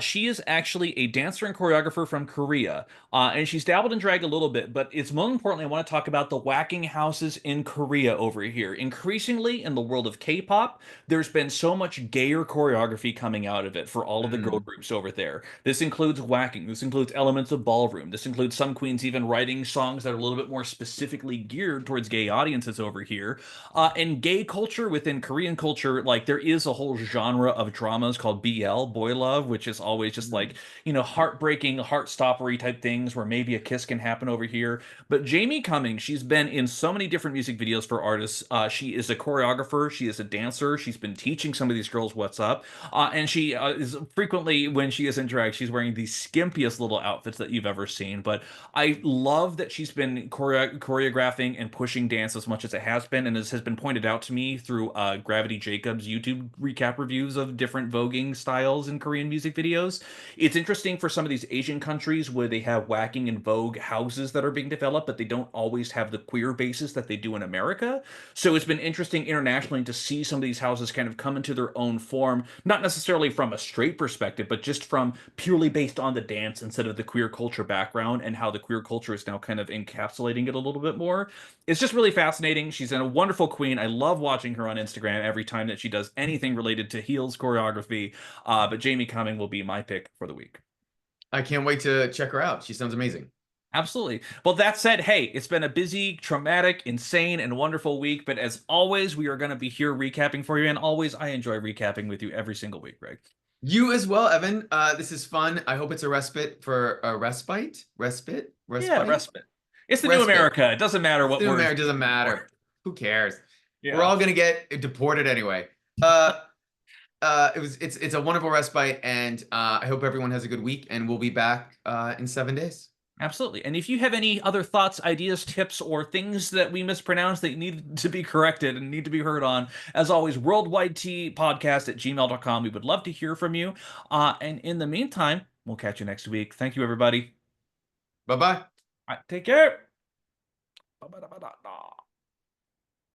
She is actually a dancer and choreographer from Korea. And she's dabbled in drag a little bit, but it's more importantly, I want to talk about the whacking houses in Korea over here. Increasingly, in the world of K-pop, there's been so much gayer choreography coming out of it for all of the girl Mm. groups over there. This includes whacking, this includes elements of ballroom, this includes some queens even writing songs that are a little bit more specifically geared towards gay audiences over here. And gay culture, within Korean culture, like there is a whole genre of dramas called BL, boy love, which is always just like, heartbreaking, heart-stoppery type things where maybe a kiss can happen over here. But Jamie Cumming, she's been in so many different music videos for artists. She is a choreographer, she is a dancer, she's been teaching some of these girls what's up. And she is frequently, when she is in drag, she's wearing the skimpiest little outfits that you've ever seen. But I love that she's been choreographing and pushing dance as much as it has been, and as has been pointed out to me through Gravity Jacobs' YouTube recap reviews of different voguing styles in Korean music videos. It's interesting for some of these Asian countries where they have whacking and vogue houses that are being developed, but they don't always have the queer basis that they do in America. So it's been interesting internationally to see some of these houses kind of come into their own form, not necessarily from a straight perspective, but just from purely based on the dance instead of the queer culture background, and how the queer culture is now kind of encapsulating it a little bit more. It's just really fascinating. She's a wonderful queen. I love watching her on Instagram every time that she does anything related to heels choreography. But Jamie Cumming will be my pick for the week. I can't wait to check her out. She sounds amazing. Absolutely. Well, that said, hey, it's been a busy, traumatic, insane, and wonderful week. But as always, we are going to be here recapping for you. And always, I enjoy recapping with you every single week, Greg. You as well, Evan. This is fun. I hope it's a respite for a respite. Respite? Yeah, Respite? respite. It's the new Respite. America. It doesn't matter what New words. America doesn't matter. Who cares? Yeah. We're all gonna get deported anyway. It's a wonderful respite, and I hope everyone has a good week, and we'll be back in 7 days. Absolutely. And if you have any other thoughts, ideas, tips, or things that we mispronounced that need to be corrected and need to be heard on, as always, worldwidetpodcast@gmail.com. We would love to hear from you. And in the meantime, we'll catch you next week. Thank you, everybody. Bye bye. All right, take care. Ba-ba-da-ba-da-da.